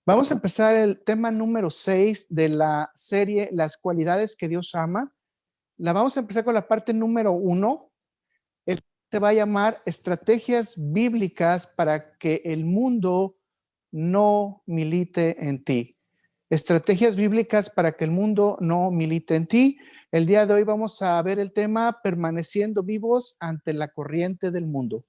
Vamos a empezar el tema número 6 de la serie Las cualidades que Dios ama. La vamos a empezar con la parte número 1. El se va a llamar Estrategias bíblicas para que el mundo no milite en ti. Estrategias bíblicas para que el mundo no milite en ti. El día de hoy vamos a ver el tema permaneciendo vivos ante la corriente del mundo.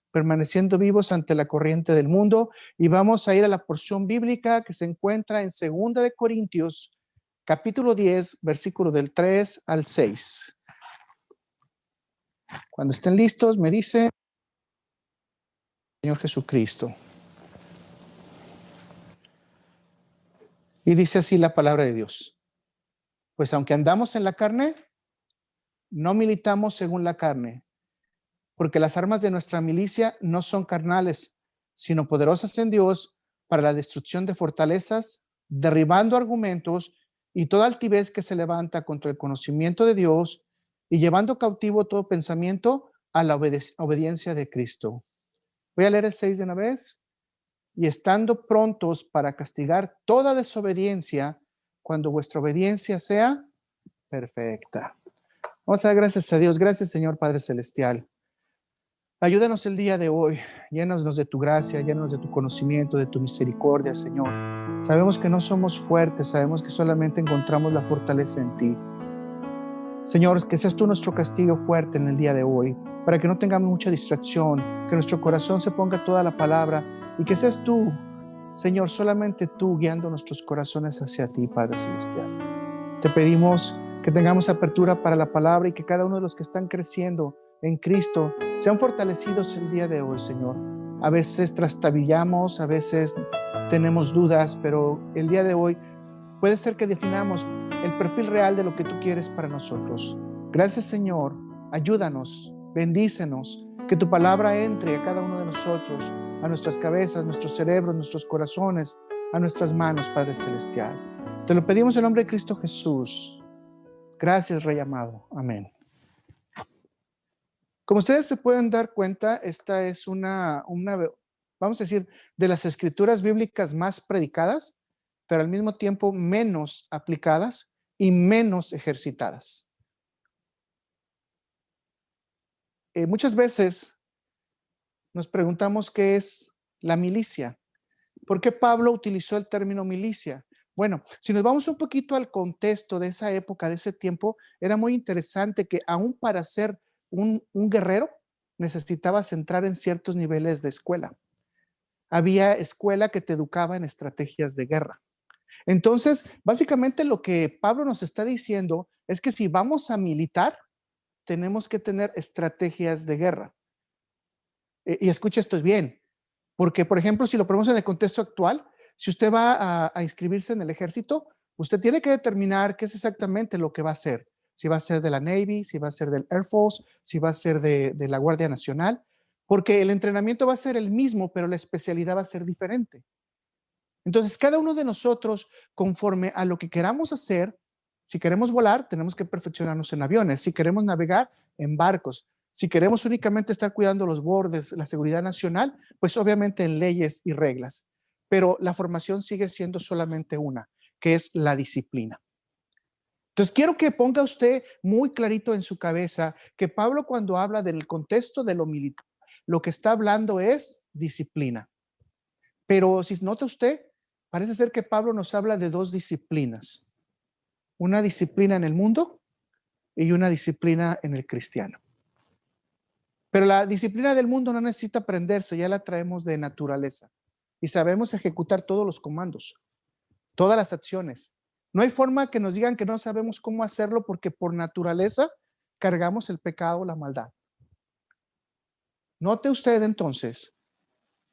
Permaneciendo vivos ante la corriente del mundo, y vamos a ir a la porción bíblica que se encuentra en 2 de Corintios, capítulo 10, versículo del 3 al 6. Cuando estén listos, me dice Señor Jesucristo. Y dice así la palabra de Dios: pues aunque andamos en la carne, no militamos según la carne, porque las armas de nuestra milicia no son carnales, sino poderosas en Dios para la destrucción de fortalezas, derribando argumentos y toda altivez que se levanta contra el conocimiento de Dios, y llevando cautivo todo pensamiento a la obediencia de Cristo. Voy a leer el 6 de una vez. Y estando prontos para castigar toda desobediencia, cuando vuestra obediencia sea perfecta. Vamos a dar gracias a Dios. Gracias, Señor Padre Celestial. Ayúdanos el día de hoy, llénanos de tu gracia, llénanos de tu conocimiento, de tu misericordia, Señor. Sabemos que no somos fuertes, sabemos que solamente encontramos la fortaleza en ti. Señor, que seas tú nuestro castigo fuerte en el día de hoy, para que no tengamos mucha distracción, que nuestro corazón se ponga toda la palabra, y que seas tú, Señor, solamente tú guiando nuestros corazones hacia ti, Padre Celestial. Te pedimos que tengamos apertura para la palabra y que cada uno de los que están creciendo en Cristo sean fortalecidos el día de hoy, Señor. A veces trastabillamos, a veces tenemos dudas, pero el día de hoy puede ser que definamos el perfil real de lo que tú quieres para nosotros. Gracias, Señor. Ayúdanos, bendícenos, que tu palabra entre a cada uno de nosotros, a nuestras cabezas, nuestros cerebros, nuestros corazones, a nuestras manos, Padre Celestial. Te lo pedimos en nombre de Cristo Jesús. Gracias, Rey amado. Amén. Como ustedes se pueden dar cuenta, esta es una, vamos a decir, de las escrituras bíblicas más predicadas, pero al mismo tiempo menos aplicadas y menos ejercitadas. Muchas veces nos preguntamos qué es la milicia. ¿Por qué Pablo utilizó el término milicia? Bueno, si nos vamos un poquito al contexto de esa época, de ese tiempo, era muy interesante que aún para ser un guerrero necesitabas entrar en ciertos niveles de escuela. Había escuela que te educaba en estrategias de guerra. Entonces, básicamente lo que Pablo nos está diciendo es que si vamos a militar, tenemos que tener estrategias de guerra. Y escucha esto bien, porque, por ejemplo, si lo ponemos en el contexto actual, si usted va a inscribirse en el ejército, usted tiene que determinar qué es exactamente lo que va a hacer. Si va a ser de la Navy, si va a ser del Air Force, si va a ser de la Guardia Nacional, porque el entrenamiento va a ser el mismo, pero la especialidad va a ser diferente. Entonces, cada uno de nosotros, conforme a lo que queramos hacer, si queremos volar, tenemos que perfeccionarnos en aviones. Si queremos navegar, en barcos. Si queremos únicamente estar cuidando los bordes, la seguridad nacional, pues obviamente en leyes y reglas. Pero la formación sigue siendo solamente una, que es la disciplina. Entonces, quiero que ponga usted muy clarito en su cabeza que Pablo, cuando habla del contexto de lo militar, lo que está hablando es disciplina. Pero si nota usted, parece ser que Pablo nos habla de dos disciplinas. Una disciplina en el mundo y una disciplina en el cristiano. Pero la disciplina del mundo no necesita aprenderse, ya la traemos de naturaleza. Y sabemos ejecutar todos los comandos, todas las acciones. No hay forma que nos digan que no sabemos cómo hacerlo porque por naturaleza cargamos el pecado, la maldad. Note usted entonces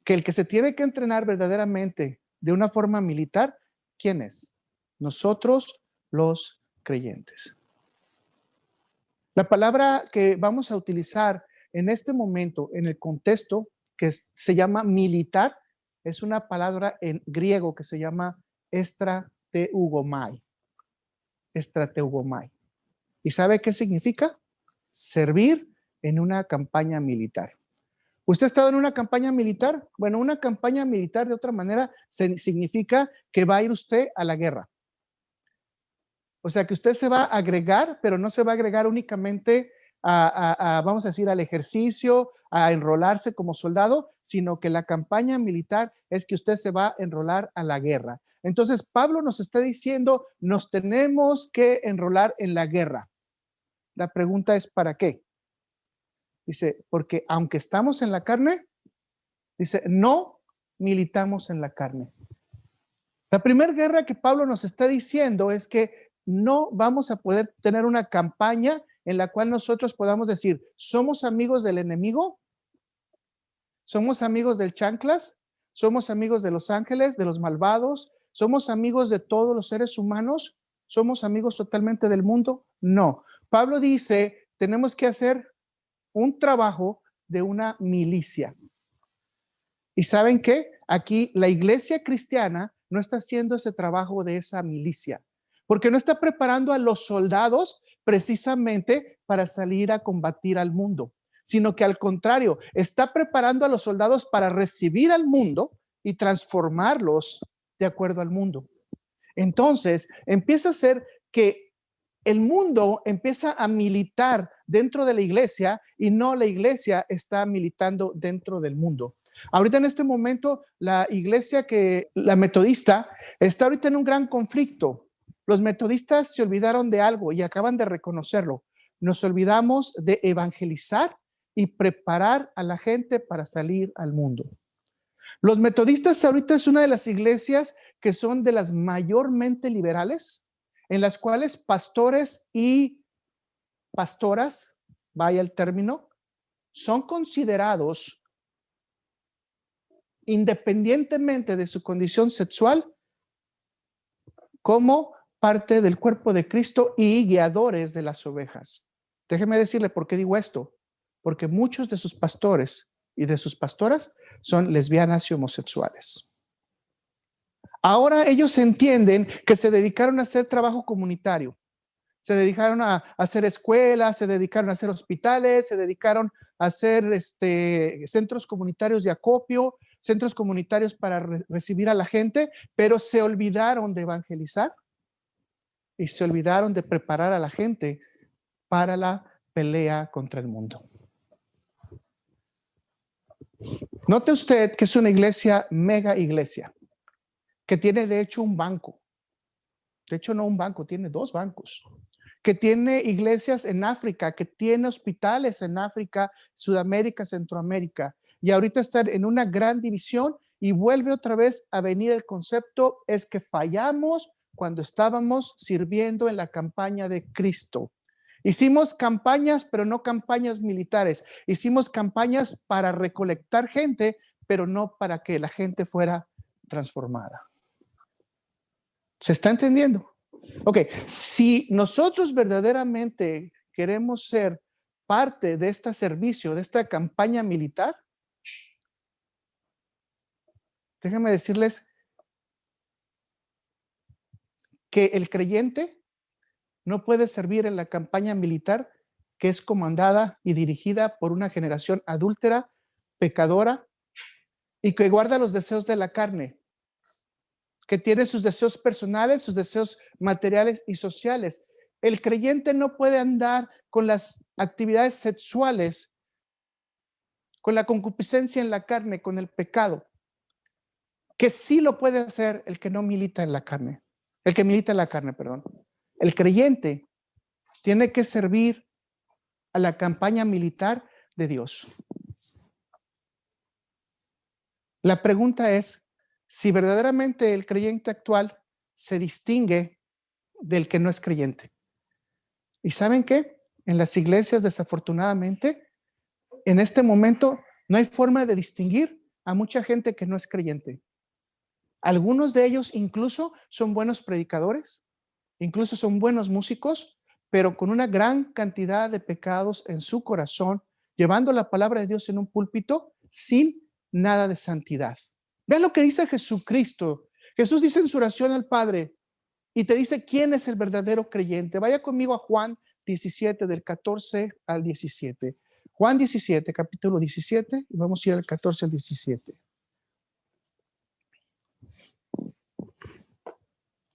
que el que se tiene que entrenar verdaderamente de una forma militar, ¿quién es? Nosotros los creyentes. La palabra que vamos a utilizar en este momento, en el contexto que se llama militar, es una palabra en griego que se llama estrateugomai. Estrateugomai. ¿Y sabe qué significa? Servir en una campaña militar. ¿Usted ha estado en una campaña militar? Bueno, una campaña militar de otra manera significa que va a ir usted a la guerra. O sea, que usted se va a agregar, pero no se va a agregar únicamente vamos a decir, al ejercicio, a enrolarse como soldado, sino que la campaña militar es que usted se va a enrolar a la guerra. Entonces, Pablo nos está diciendo, nos tenemos que enrolar en la guerra. La pregunta es, ¿para qué? Dice, porque aunque estamos en la carne, dice, no militamos en la carne. La primera guerra que Pablo nos está diciendo es que no vamos a poder tener una campaña en la cual nosotros podamos decir, ¿somos amigos del enemigo? ¿Somos amigos del chanclas? ¿Somos amigos de los ángeles, de los malvados? ¿Somos amigos de todos los seres humanos? ¿Somos amigos totalmente del mundo? No. Pablo dice, tenemos que hacer un trabajo de una milicia. ¿Y saben qué? Aquí la iglesia cristiana no está haciendo ese trabajo de esa milicia, porque no está preparando a los soldados precisamente para salir a combatir al mundo, sino que al contrario, está preparando a los soldados para recibir al mundo y transformarlos de acuerdo al mundo. Entonces, empieza a ser que el mundo empieza a militar dentro de la iglesia y no la iglesia está militando dentro del mundo. Ahorita en este momento, la iglesia la metodista, está ahorita en un gran conflicto. Los metodistas se olvidaron de algo y acaban de reconocerlo. Nos olvidamos de evangelizar y preparar a la gente para salir al mundo. Los metodistas ahorita es una de las iglesias que son de las mayormente liberales, en las cuales pastores y pastoras, vaya el término, son considerados independientemente de su condición sexual como parte del cuerpo de Cristo y guiadores de las ovejas. Déjeme decirle por qué digo esto, porque muchos de sus pastores y de sus pastoras son lesbianas y homosexuales. Ahora ellos entienden que se dedicaron a hacer trabajo comunitario, se dedicaron a hacer escuelas, se dedicaron a hacer hospitales, se dedicaron a hacer centros comunitarios de acopio, centros comunitarios para recibir a la gente, pero se olvidaron de evangelizar y se olvidaron de preparar a la gente para la pelea contra el mundo. Note usted que es una iglesia, mega iglesia, que tiene de hecho un banco. De hecho, no un banco, tiene 2 bancos. Que tiene iglesias en África, que tiene hospitales en África, Sudamérica, Centroamérica. Y ahorita están en una gran división y vuelve otra vez a venir el concepto, es que fallamos cuando estábamos sirviendo en la campaña de Cristo. Hicimos campañas, pero no campañas militares. Hicimos campañas para recolectar gente, pero no para que la gente fuera transformada. ¿Se está entendiendo? Ok, si nosotros verdaderamente queremos ser parte de este servicio, de esta campaña militar, déjenme decirles que el creyente no puede servir en la campaña militar que es comandada y dirigida por una generación adúltera, pecadora y que guarda los deseos de la carne, que tiene sus deseos personales, sus deseos materiales y sociales. El creyente no puede andar con las actividades sexuales, con la concupiscencia en la carne, con el pecado, que sí lo puede hacer el que no milita en la carne, el que milita en la carne, perdón. El creyente tiene que servir a la campaña militar de Dios. La pregunta es si verdaderamente el creyente actual se distingue del que no es creyente. ¿Y saben qué? En las iglesias, desafortunadamente, en este momento no hay forma de distinguir a mucha gente que no es creyente. Algunos de ellos incluso son buenos predicadores, incluso son buenos músicos, pero con una gran cantidad de pecados en su corazón, llevando la palabra de Dios en un púlpito sin nada de santidad. Vean lo que dice Jesucristo. Jesús dice en su oración al Padre y te dice quién es el verdadero creyente. Vaya conmigo a Juan 17, del 14 al 17. Juan 17, capítulo 17, y vamos a ir al 14 al 17.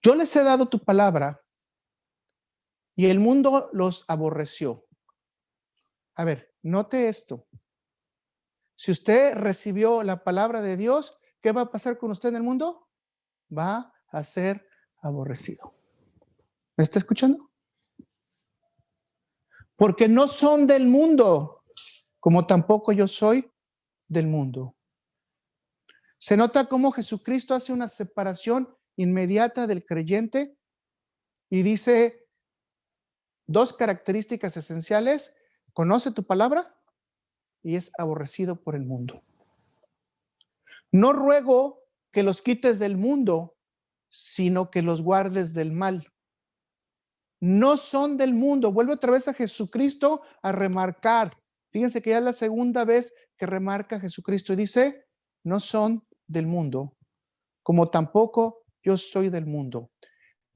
Yo les he dado tu palabra y el mundo los aborreció. A ver, note esto. Si usted recibió la palabra de Dios, ¿qué va a pasar con usted en el mundo? Va a ser aborrecido. ¿Me está escuchando? Porque no son del mundo, como tampoco yo soy del mundo. Se nota cómo Jesucristo hace una separación inmediata del creyente y dice dos características esenciales: conoce tu palabra y es aborrecido por el mundo. No ruego que los quites del mundo, sino que los guardes del mal. No son del mundo. Vuelve otra vez a Jesucristo a remarcar. Fíjense que ya es la segunda vez que remarca Jesucristo y dice, no son del mundo, como tampoco yo soy del mundo.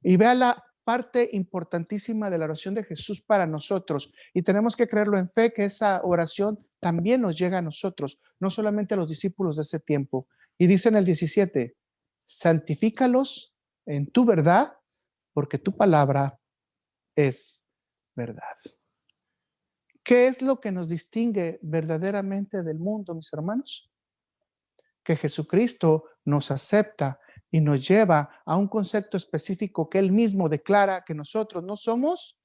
Y vea la parte importantísima de la oración de Jesús para nosotros. Y tenemos que creerlo en fe, que esa oración también nos llega a nosotros, no solamente a los discípulos de ese tiempo. Y dice en el 17, santifícalos en tu verdad, porque tu palabra es verdad. ¿Qué es lo que nos distingue verdaderamente del mundo, mis hermanos? Que Jesucristo nos acepta y nos lleva a un concepto específico que Él mismo declara, que nosotros no somos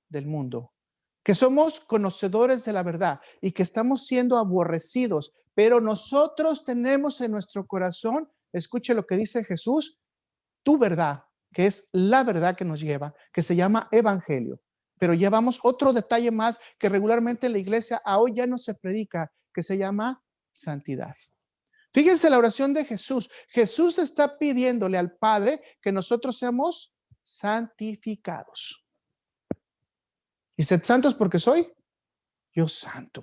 del mundo, que somos conocedores de la verdad y que estamos siendo aborrecidos, pero nosotros tenemos en nuestro corazón, escuche lo que dice Jesús, tu verdad, que es la verdad que nos lleva, que se llama evangelio. Pero llevamos otro detalle más que regularmente en la iglesia a hoy ya no se predica, que se llama santidad. Fíjense la oración de Jesús. Jesús está pidiéndole al Padre que nosotros seamos santificados. Y sed santos porque soy yo santo.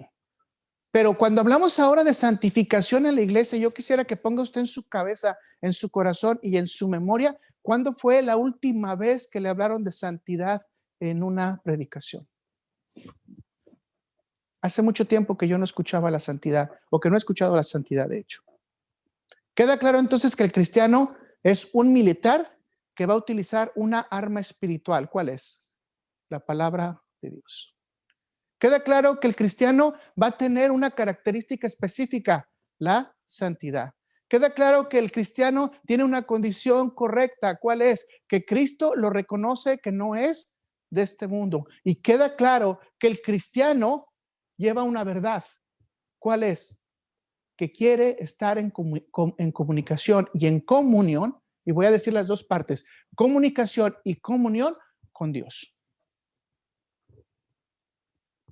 Pero cuando hablamos ahora de santificación en la iglesia, yo quisiera que ponga usted en su cabeza, en su corazón y en su memoria, ¿cuándo fue la última vez que le hablaron de santidad en una predicación? Hace mucho tiempo que yo no escuchaba la santidad, o que no he escuchado la santidad, de hecho. Queda claro entonces que el cristiano es un militar que va a utilizar una arma espiritual. ¿Cuál es? La palabra de Dios. Queda claro que el cristiano va a tener una característica específica, la santidad. Queda claro que el cristiano tiene una condición correcta. ¿Cuál es? Que Cristo lo reconoce que no es de este mundo. Y queda claro que el cristiano lleva una verdad. ¿Cuál es? Que quiere estar en comunicación y en comunión, y voy a decir las dos partes, comunicación y comunión con Dios.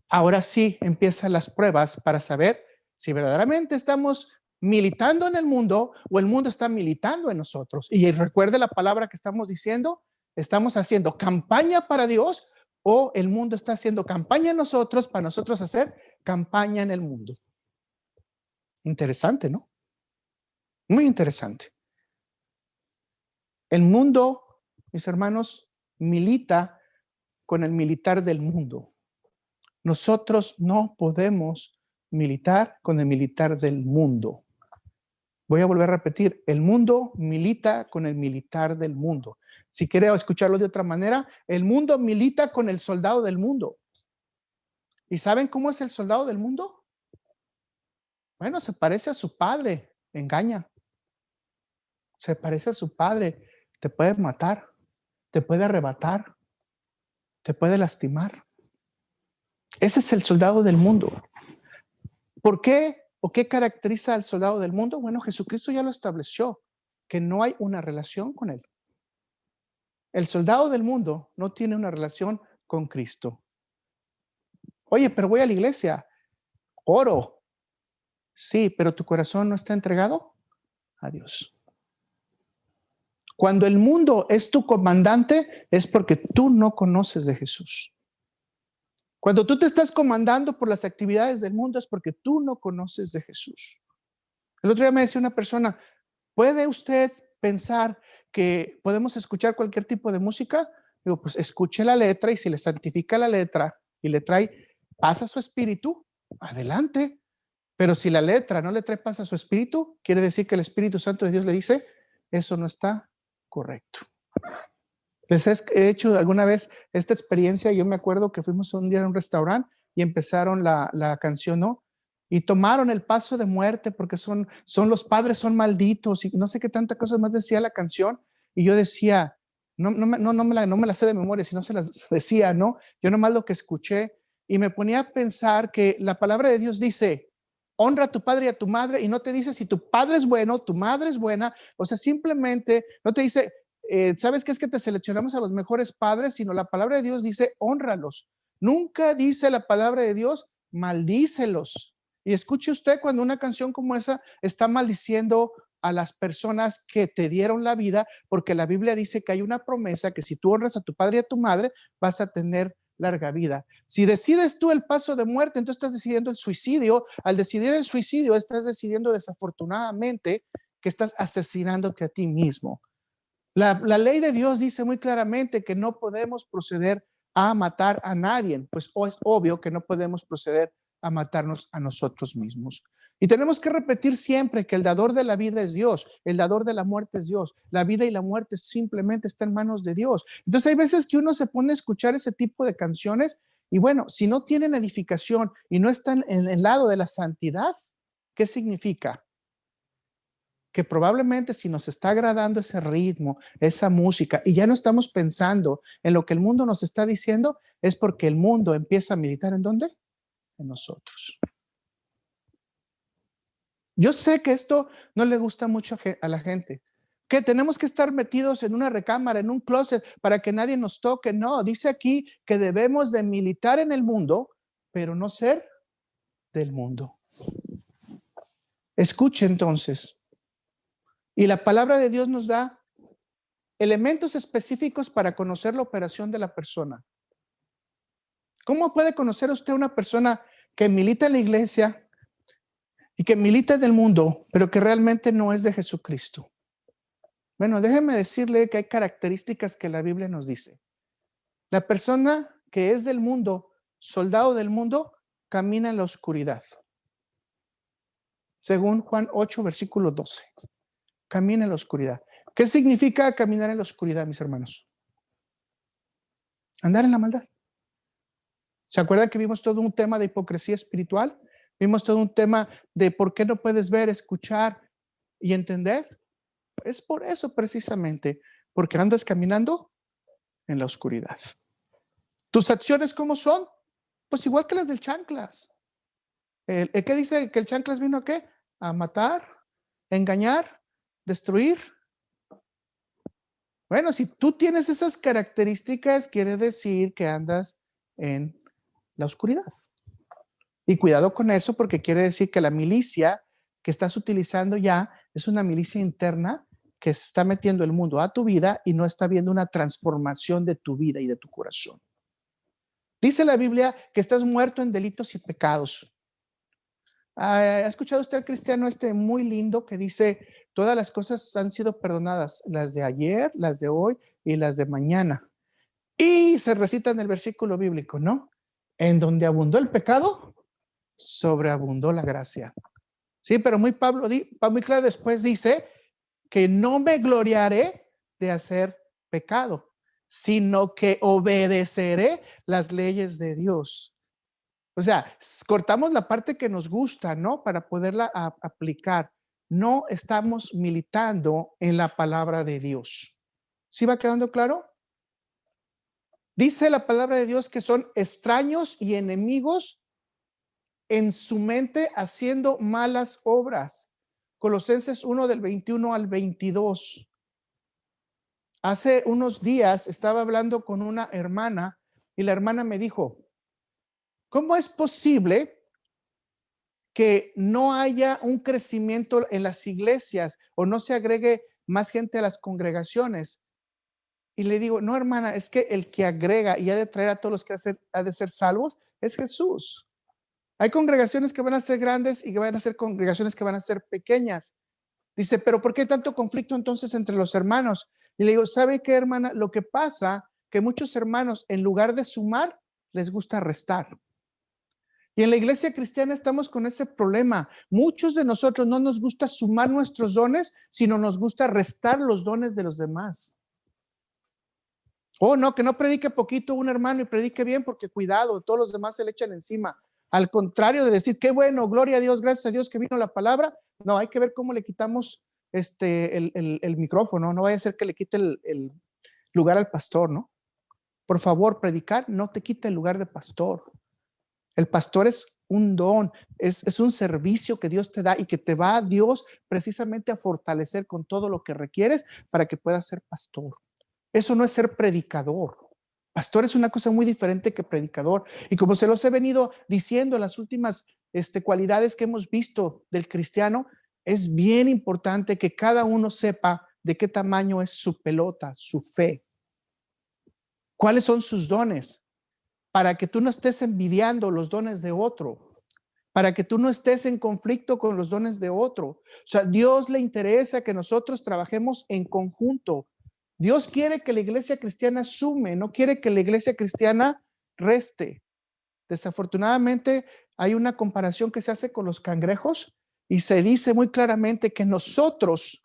Ahora sí empiezan las pruebas para saber si verdaderamente estamos militando en el mundo o el mundo está militando en nosotros. Y recuerde la palabra que estamos diciendo, estamos haciendo campaña para Dios o el mundo está haciendo campaña en nosotros para nosotros hacer campaña en el mundo. Interesante, ¿no? Muy interesante. El mundo, mis hermanos, milita con el militar del mundo. Nosotros no podemos militar con el militar del mundo. Voy a volver a repetir, el mundo milita con el militar del mundo. Si quiere escucharlo de otra manera, el mundo milita con el soldado del mundo. ¿Y saben cómo es el soldado del mundo? Bueno, se parece a su padre, engaña. Se parece a su padre, te puede matar, te puede arrebatar, te puede lastimar. Ese es el soldado del mundo. ¿Por qué o qué caracteriza al soldado del mundo? Bueno, Jesucristo ya lo estableció, que no hay una relación con él. El soldado del mundo no tiene una relación con Cristo. Oye, pero voy a la iglesia, oro. Sí, pero tu corazón no está entregado a Dios. Cuando el mundo es tu comandante, es porque tú no conoces de Jesús. Cuando tú te estás comandando por las actividades del mundo, es porque tú no conoces de Jesús. El otro día me decía una persona, ¿puede usted pensar que podemos escuchar cualquier tipo de música? Digo, pues escuche la letra y si le santifica la letra y le trae paz a su espíritu, adelante. Pero si la letra no le trae paz a su espíritu, quiere decir que el Espíritu Santo de Dios le dice, eso no está correcto. Les he hecho alguna vez esta experiencia. Yo me acuerdo que fuimos un día a un restaurante y empezaron la canción, ¿no? Y tomaron el paso de muerte porque son los padres son malditos y no sé qué tanta cosa más decía la canción. Y yo decía, no me la sé de memoria, si no se las decía, ¿no? Yo nomás lo que escuché y me ponía a pensar que la palabra de Dios dice, honra a tu padre y a tu madre, y no te dice si tu padre es bueno, tu madre es buena, o sea, simplemente no te dice, ¿sabes qué es que te seleccionamos a los mejores padres? Sino la palabra de Dios dice, honralos. Nunca dice la palabra de Dios, maldícelos. Y escuche usted cuando una canción como esa está maldiciendo a las personas que te dieron la vida, porque la Biblia dice que hay una promesa que si tú honras a tu padre y a tu madre, vas a tener larga vida. Si decides tú el paso de muerte, entonces estás decidiendo el suicidio. Al decidir el suicidio, estás decidiendo desafortunadamente que estás asesinándote a ti mismo. La ley de Dios dice muy claramente que no podemos proceder a matar a nadie, pues es obvio que no podemos proceder a matarnos a nosotros mismos. Y tenemos que repetir siempre que el dador de la vida es Dios, el dador de la muerte es Dios. La vida y la muerte simplemente están en manos de Dios. Entonces hay veces que uno se pone a escuchar ese tipo de canciones y bueno, si no tienen edificación y no están en el lado de la santidad, ¿qué significa? Que probablemente si nos está agradando ese ritmo, esa música, y ya no estamos pensando en lo que el mundo nos está diciendo, es porque el mundo empieza a militar ¿en dónde? En nosotros. Yo sé que esto no le gusta mucho a la gente, que tenemos que estar metidos en una recámara, en un closet, para que nadie nos toque. No, dice aquí que debemos de militar en el mundo, pero no ser del mundo. Escuche entonces. Y la palabra de Dios nos da elementos específicos para conocer la operación de la persona. ¿Cómo puede conocer usted una persona que milita en la iglesia y que milita en el mundo, pero que realmente no es de Jesucristo? Bueno, déjeme decirle que hay características que la Biblia nos dice. La persona que es del mundo, soldado del mundo, camina en la oscuridad. Según Juan 8, versículo 12. Camina en la oscuridad. ¿Qué significa caminar en la oscuridad, mis hermanos? Andar en la maldad. ¿Se acuerdan que vimos todo un tema de hipocresía espiritual? Vimos todo un tema de por qué no puedes ver, escuchar y entender. Es por eso precisamente, porque andas caminando en la oscuridad. ¿Tus acciones cómo son? Pues igual que las del chanclas. ¿Qué dice que el chanclas vino a qué? A matar, engañar, destruir. Bueno, si tú tienes esas características, quiere decir que andas en la oscuridad. Y cuidado con eso porque quiere decir que la milicia que estás utilizando ya es una milicia interna que se está metiendo el mundo a tu vida y no está viendo una transformación de tu vida y de tu corazón. Dice la Biblia que estás muerto en delitos y pecados. ¿Ha escuchado usted al cristiano muy lindo que dice, todas las cosas han sido perdonadas, las de ayer, las de hoy y las de mañana? Y se recita en el versículo bíblico, ¿no? En donde abundó el pecado, sobreabundó la gracia. Sí, pero muy muy claro después dice que no me gloriaré de hacer pecado, sino que obedeceré las leyes de Dios. O sea, cortamos la parte que nos gusta, ¿no? Para poderla aplicar. No estamos militando en la palabra de Dios. ¿Sí va quedando claro? Dice la palabra de Dios que son extraños y enemigos en su mente haciendo malas obras. Colosenses 1 del 21 al 22. Hace unos días estaba hablando con una hermana y la hermana me dijo, ¿cómo es posible que no haya un crecimiento en las iglesias o no se agregue más gente a las congregaciones? Y le digo, no, hermana, es que el que agrega y ha de traer a todos los que ha de ser salvos es Jesús. Hay congregaciones que van a ser grandes y que van a ser congregaciones que van a ser pequeñas. Dice, pero ¿por qué tanto conflicto entonces entre los hermanos? Y le digo, ¿sabe qué, hermana? Lo que pasa que muchos hermanos, en lugar de sumar, les gusta restar. Y en la iglesia cristiana estamos con ese problema. Muchos de nosotros no nos gusta sumar nuestros dones, sino nos gusta restar los dones de los demás. Oh, no, que no predique poquito un hermano y predique bien, porque cuidado, todos los demás se le echan encima. Al contrario de decir, qué bueno, gloria a Dios, gracias a Dios que vino la palabra. No, hay que ver cómo le quitamos el micrófono. No vaya a ser que le quite el lugar al pastor, ¿no? Por favor, predicar no te quita el lugar de pastor. El pastor es un don, es un servicio que Dios te da y que te va a Dios precisamente a fortalecer con todo lo que requieres para que puedas ser pastor. Eso no es ser predicador. Pastor es una cosa muy diferente que predicador. Y como se los he venido diciendo en las últimas cualidades que hemos visto del cristiano, es bien importante que cada uno sepa de qué tamaño es su pelota, su fe. ¿Cuáles son sus dones? Para que tú no estés envidiando los dones de otro, para que tú no estés en conflicto con los dones de otro. O sea, Dios le interesa que nosotros trabajemos en conjunto. Dios quiere que la iglesia cristiana sume, no quiere que la iglesia cristiana reste. Desafortunadamente, hay una comparación que se hace con los cangrejos y se dice muy claramente que nosotros,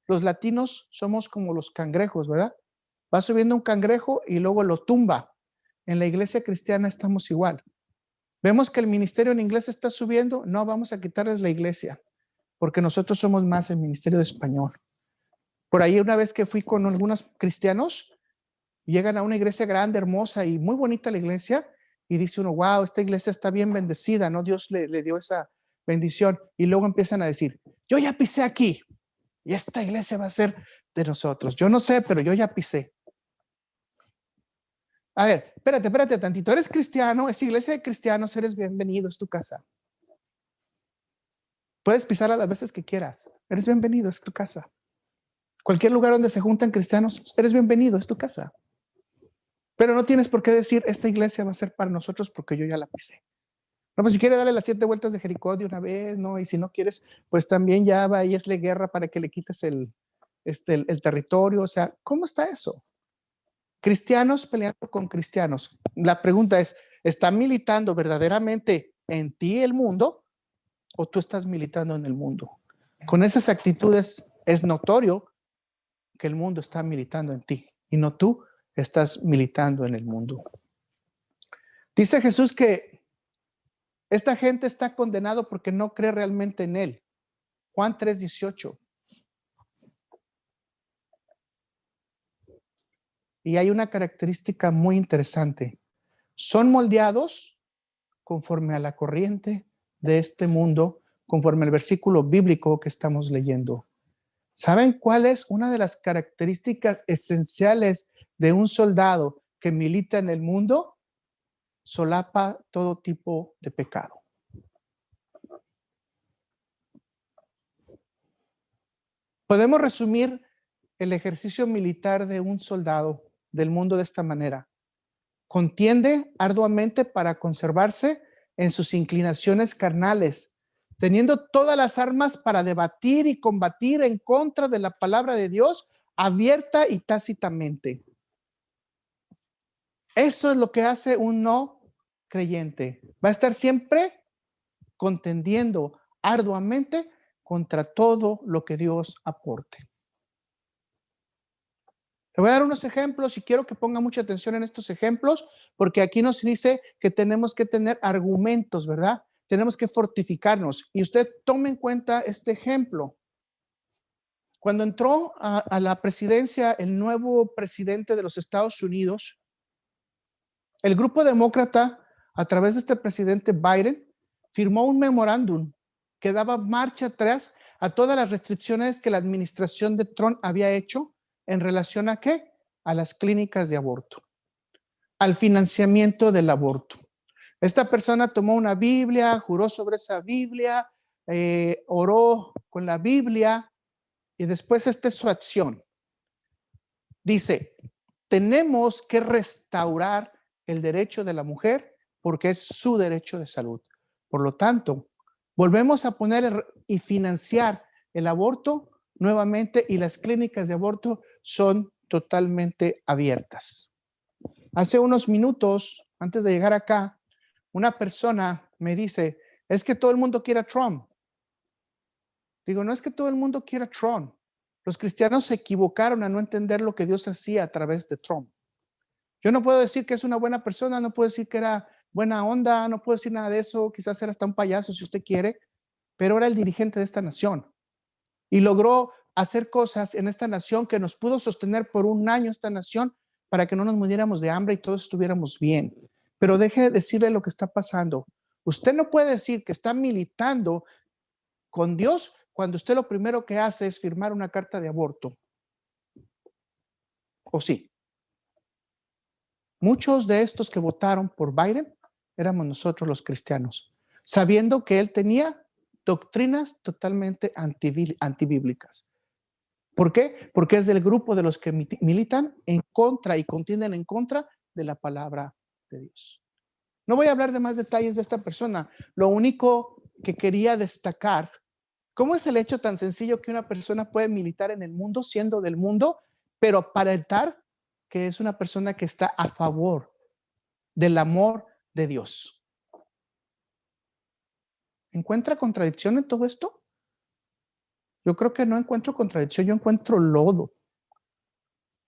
los latinos, somos como los cangrejos, ¿verdad? Va subiendo un cangrejo y luego lo tumba. En la iglesia cristiana estamos igual. Vemos que el ministerio en inglés está subiendo, no vamos a quitarles la iglesia, porque nosotros somos más el ministerio de español. Por ahí una vez que fui con algunos cristianos, llegan a una iglesia grande, hermosa y muy bonita la iglesia, y dice uno, wow, esta iglesia está bien bendecida, ¿no? Dios le dio esa bendición. Y luego empiezan a decir, yo ya pisé aquí, y esta iglesia va a ser de nosotros. Yo no sé, pero yo ya pisé. A ver, espérate tantito. Eres cristiano, es iglesia de cristianos, eres bienvenido, es tu casa. Puedes pisar a las veces que quieras. Eres bienvenido, es tu casa. Cualquier lugar donde se juntan cristianos, eres bienvenido, es tu casa. Pero no tienes por qué decir, esta iglesia va a ser para nosotros porque yo ya la pisé. No, pues si quieres darle las 7 vueltas de Jericó de una vez, ¿no? Y si no quieres, pues también ya va y hazle guerra para que le quites el territorio. O sea, ¿cómo está eso? Cristianos peleando con cristianos. La pregunta es, ¿está militando verdaderamente en ti el mundo o tú estás militando en el mundo? Con esas actitudes es notorio que el mundo está militando en ti y no tú estás militando en el mundo. Dice Jesús que esta gente está condenado porque no cree realmente en él. Juan 3:18. Y hay una característica muy interesante. Son moldeados conforme a la corriente de este mundo, conforme al versículo bíblico que estamos leyendo. ¿Saben cuál es una de las características esenciales de un soldado que milita en el mundo? Solapa todo tipo de pecado. Podemos resumir el ejercicio militar de un soldado del mundo de esta manera. Contiende arduamente para conservarse en sus inclinaciones carnales, teniendo todas las armas para debatir y combatir en contra de la palabra de Dios abierta y tácitamente. Eso es lo que hace un no creyente. Va a estar siempre contendiendo arduamente contra todo lo que Dios aporte. Te voy a dar unos ejemplos y quiero que ponga mucha atención en estos ejemplos, porque aquí nos dice que tenemos que tener argumentos, ¿verdad? Tenemos que fortificarnos. Y usted tome en cuenta este ejemplo. Cuando entró a la presidencia el nuevo presidente de los Estados Unidos, el grupo demócrata, a través de este presidente Biden, firmó un memorándum que daba marcha atrás a todas las restricciones que la administración de Trump había hecho en relación a ¿qué? A las clínicas de aborto, al financiamiento del aborto. Esta persona tomó una Biblia, juró sobre esa Biblia, oró con la Biblia y después esta es su acción. Dice, tenemos que restaurar el derecho de la mujer porque es su derecho de salud. Por lo tanto, volvemos a poner y financiar el aborto nuevamente y las clínicas de aborto son totalmente abiertas. Hace unos minutos, antes de llegar acá, una persona me dice, es que todo el mundo quiere a Trump. Digo, no es que todo el mundo quiera a Trump. Los cristianos se equivocaron a no entender lo que Dios hacía a través de Trump. Yo no puedo decir que es una buena persona, no puedo decir que era buena onda, no puedo decir nada de eso, quizás era hasta un payaso si usted quiere, pero era el dirigente de esta nación y logró hacer cosas en esta nación que nos pudo sostener por un año esta nación para que no nos muriéramos de hambre y todos estuviéramos bien. Pero deje de decirle lo que está pasando. Usted no puede decir que está militando con Dios cuando usted lo primero que hace es firmar una carta de aborto. ¿O sí? Muchos de estos que votaron por Biden éramos nosotros los cristianos, sabiendo que él tenía doctrinas totalmente antibíblicas. ¿Por qué? Porque es del grupo de los que militan en contra y contienden en contra de la palabra de Dios. No voy a hablar de más detalles de esta persona. Lo único que quería destacar, ¿cómo es el hecho tan sencillo que una persona puede militar en el mundo siendo del mundo, pero aparentar que es una persona que está a favor del amor de Dios? ¿Encuentra contradicción en todo esto? Yo creo que no encuentro contradicción, yo encuentro lodo,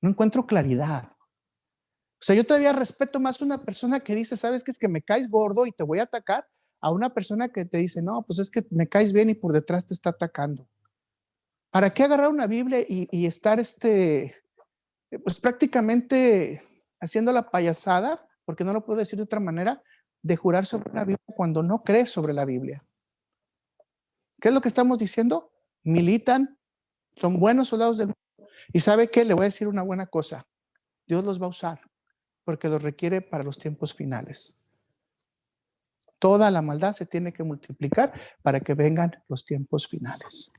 no encuentro claridad. O sea, yo todavía respeto más a una persona que dice, ¿sabes qué? Es que me caes gordo y te voy a atacar, a una persona que te dice, no, pues es que me caes bien y por detrás te está atacando. ¿Para qué agarrar una Biblia y estar pues prácticamente haciendo la payasada, porque no lo puedo decir de otra manera, de jurar sobre una Biblia cuando no crees sobre la Biblia? ¿Qué es lo que estamos diciendo? Militan, son buenos soldados del mundo. ¿Y sabe qué? Le voy a decir una buena cosa. Dios los va a usar porque los requiere para los tiempos finales. Toda la maldad se tiene que multiplicar para que vengan los tiempos finales.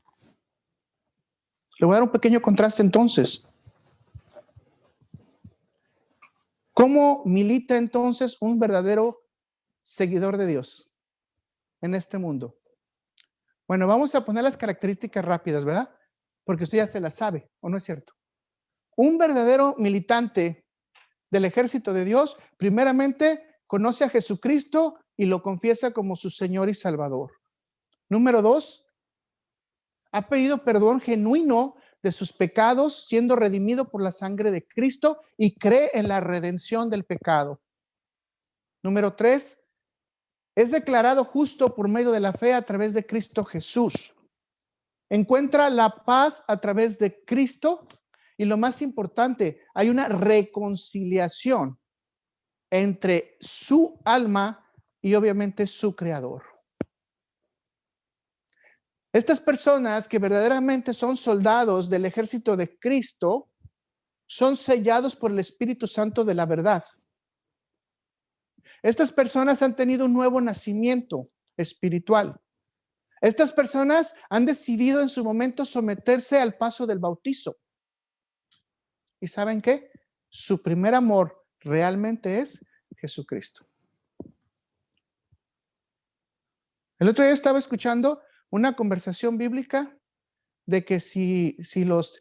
Le voy a dar un pequeño contraste entonces. ¿Cómo milita entonces un verdadero seguidor de Dios en este mundo? Bueno, vamos a poner las características rápidas, ¿verdad? Porque usted ya se las sabe, ¿o no es cierto? Un verdadero militante del ejército de Dios, primeramente, conoce a Jesucristo y lo confiesa como su Señor y Salvador. Número 2, ha pedido perdón genuino de sus pecados, siendo redimido por la sangre de Cristo y cree en la redención del pecado. Número 3, es declarado justo por medio de la fe a través de Cristo Jesús. Encuentra la paz a través de Cristo y lo más importante, hay una reconciliación entre su alma y obviamente su creador. Estas personas que verdaderamente son soldados del ejército de Cristo son sellados por el Espíritu Santo de la verdad. Estas personas han tenido un nuevo nacimiento espiritual. Estas personas han decidido en su momento someterse al paso del bautizo. ¿Y saben qué? Su primer amor realmente es Jesucristo. El otro día estaba escuchando una conversación bíblica de que si los,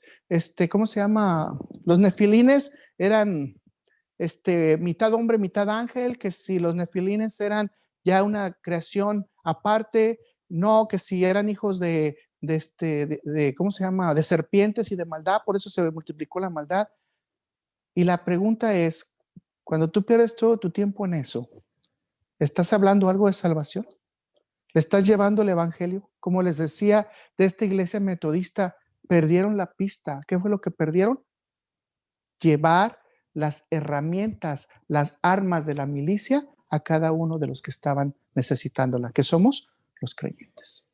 ¿cómo se llama? Los nefilines eran mitad hombre, mitad ángel, que si los nefilines eran ya una creación aparte, no, que si eran hijos ¿cómo se llama? De serpientes y de maldad, por eso se multiplicó la maldad. Y la pregunta es, cuando tú pierdes todo tu tiempo en eso, ¿estás hablando algo de salvación? ¿Le estás llevando el evangelio? Como les decía de esta iglesia metodista, perdieron la pista. ¿Qué fue lo que perdieron? Llevar las herramientas, las armas de la milicia a cada uno de los que estaban necesitándola, que somos los creyentes.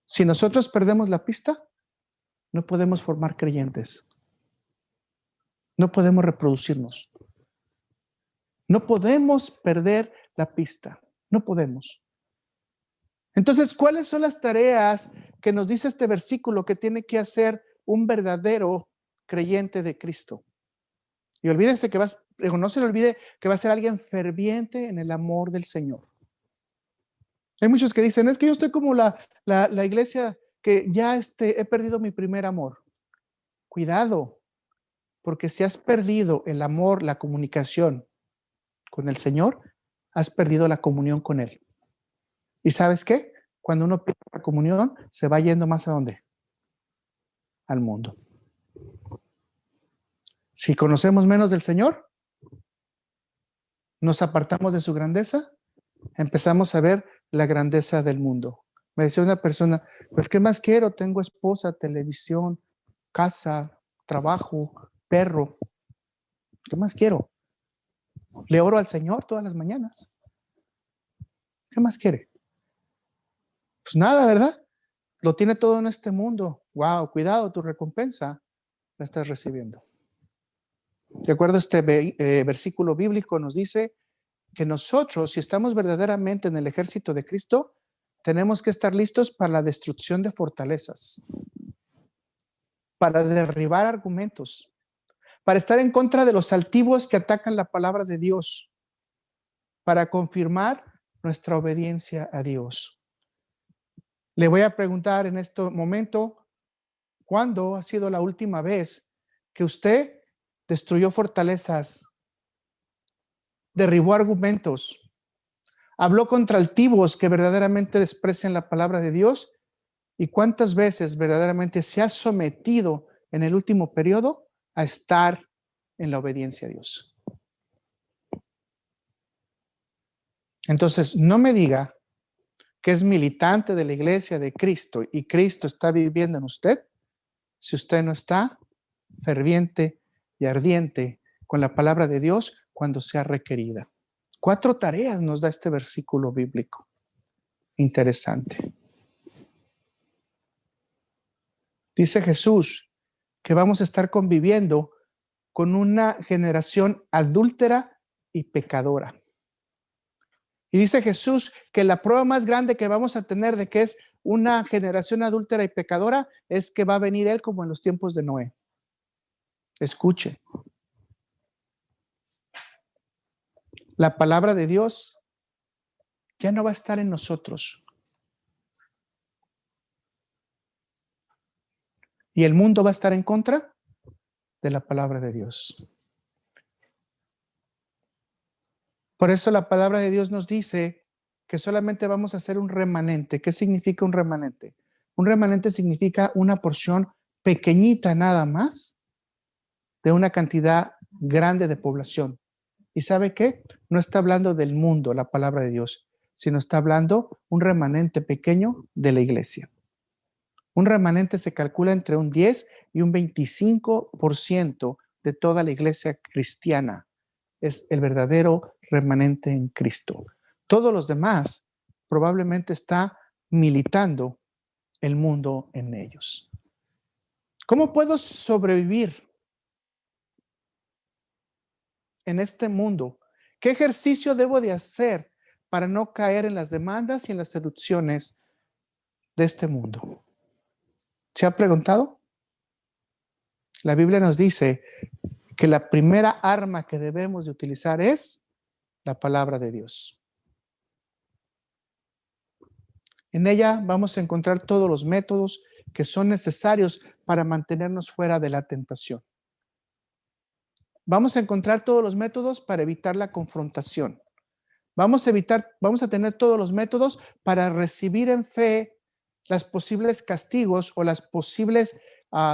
Si nosotros perdemos la pista, no podemos formar creyentes. No podemos reproducirnos. No podemos perder la pista. No podemos. Entonces, ¿cuáles son las tareas que nos dice este versículo que tiene que hacer un verdadero creyente de Cristo? Y olvídese que no se le olvide que va a ser alguien ferviente en el amor del Señor. Hay muchos que dicen, es que yo estoy como la iglesia que ya he perdido mi primer amor. Cuidado, porque si has perdido el amor, la comunicación con el Señor, has perdido la comunión con Él. ¿Y sabes qué? Cuando uno pierde la comunión, se va yendo más ¿a dónde? Al mundo. Si conocemos menos del Señor, nos apartamos de su grandeza, empezamos a ver la grandeza del mundo. Me decía una persona, pues ¿qué más quiero? Tengo esposa, televisión, casa, trabajo, perro. ¿Qué más quiero? Le oro al Señor todas las mañanas. ¿Qué más quiere? Pues nada, ¿verdad? Lo tiene todo en este mundo. Wow, cuidado, tu recompensa la estás recibiendo. De acuerdo a este versículo bíblico, nos dice que nosotros, si estamos verdaderamente en el ejército de Cristo, tenemos que estar listos para la destrucción de fortalezas, para derribar argumentos, para estar en contra de los altivos que atacan la palabra de Dios, para confirmar nuestra obediencia a Dios. Le voy a preguntar en este momento, ¿cuándo ha sido la última vez que usted destruyó fortalezas, derribó argumentos, habló contra altivos que verdaderamente desprecian la palabra de Dios? ¿Y cuántas veces verdaderamente se ha sometido en el último periodo a estar en la obediencia a Dios? Entonces, no me diga que es militante de la iglesia de Cristo y Cristo está viviendo en usted si usted no está ferviente y ardiente con la palabra de Dios cuando sea requerida. 4 tareas nos da este versículo bíblico. Interesante. Dice Jesús que vamos a estar conviviendo con una generación adúltera y pecadora. Y dice Jesús que la prueba más grande que vamos a tener de que es una generación adúltera y pecadora es que va a venir Él como en los tiempos de Noé. Escuche. La palabra de Dios ya no va a estar en nosotros. Y el mundo va a estar en contra de la palabra de Dios. Por eso la palabra de Dios nos dice que solamente vamos a hacer un remanente. ¿Qué significa un remanente? Un remanente significa una porción pequeñita nada más de una cantidad grande de población. ¿Y sabe qué? No está hablando del mundo, la palabra de Dios, sino está hablando un remanente pequeño de la iglesia. Un remanente se calcula entre un 10 y un 25% de toda la iglesia cristiana. Es el verdadero remanente en Cristo. Todos los demás probablemente está militando el mundo en ellos. ¿Cómo puedo sobrevivir en este mundo? ¿Qué ejercicio debo de hacer para no caer en las demandas y en las seducciones de este mundo? ¿Se ha preguntado? La Biblia nos dice que la primera arma que debemos de utilizar es la palabra de Dios. En ella vamos a encontrar todos los métodos que son necesarios para mantenernos fuera de la tentación. Vamos a encontrar todos los métodos para evitar la confrontación. Vamos a tener todos los métodos para recibir en fe las posibles castigos o las posibles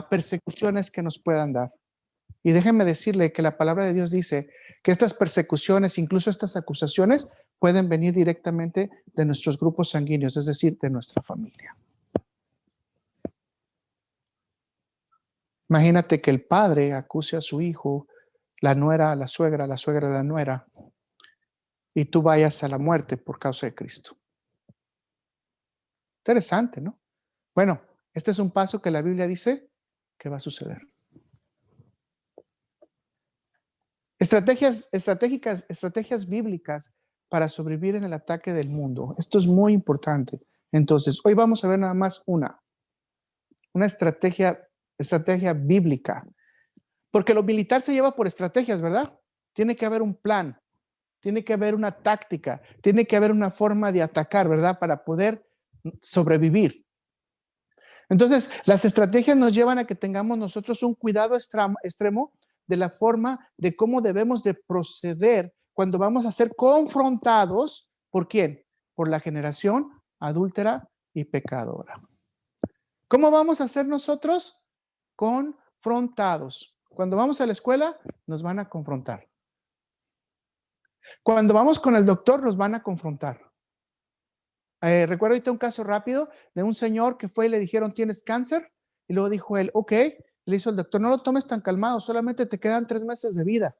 persecuciones que nos puedan dar. Y déjenme decirle que la palabra de Dios dice que estas persecuciones, incluso estas acusaciones, pueden venir directamente de nuestros grupos sanguíneos, es decir, de nuestra familia. Imagínate que el padre acuse a su hijo, la nuera a la suegra a la nuera, y tú vayas a la muerte por causa de Cristo. Interesante, ¿no? Bueno, este es un paso que la Biblia dice que va a suceder. Estrategias bíblicas para sobrevivir en el ataque del mundo. Esto es muy importante. Entonces, hoy vamos a ver nada más una estrategia bíblica. Porque lo militar se lleva por estrategias, ¿verdad? Tiene que haber un plan, tiene que haber una táctica, tiene que haber una forma de atacar, ¿verdad? Para poder sobrevivir. Entonces, las estrategias nos llevan a que tengamos nosotros un cuidado extremo de la forma de cómo debemos de proceder cuando vamos a ser confrontados, ¿por quién? Por la generación adúltera y pecadora. ¿Cómo vamos a ser nosotros? Confrontados. Cuando vamos a la escuela, nos van a confrontar. Cuando vamos con el doctor, nos van a confrontar. Recuerdo ahorita un caso rápido de un señor que fue y le dijeron, ¿tienes cáncer? Y luego dijo él, ok. Le hizo el doctor, no lo tomes tan calmado, solamente te quedan 3 meses de vida.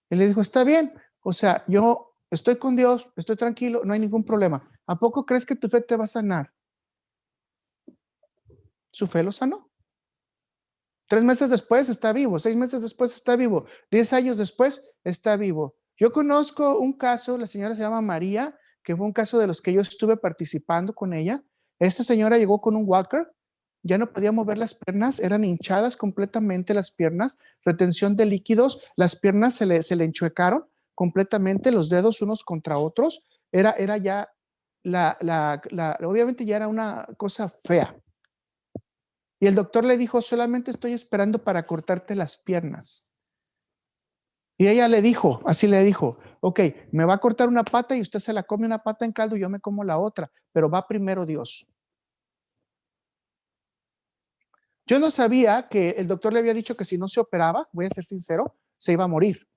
Y le dijo, está bien, o sea, yo estoy con Dios, estoy tranquilo, no hay ningún problema. ¿A poco crees que tu fe te va a sanar? Su fe lo sanó. 3 meses después está vivo, 6 meses después está vivo, 10 años después está vivo. Yo conozco un caso, la señora se llama María, que fue un caso de los que yo estuve participando con ella. Esta señora llegó con un walker, ya no podía mover las piernas, eran hinchadas completamente las piernas, retención de líquidos, las piernas se le enchuecaron completamente, los dedos unos contra otros, era ya, obviamente ya era una cosa fea. Y el doctor le dijo, solamente estoy esperando para cortarte las piernas. Y ella le dijo, así le dijo, ok, me va a cortar una pata y usted se la come una pata en caldo y yo me como la otra, pero va primero Dios. Yo no sabía que el doctor le había dicho que si no se operaba, voy a ser sincero, se iba a morir,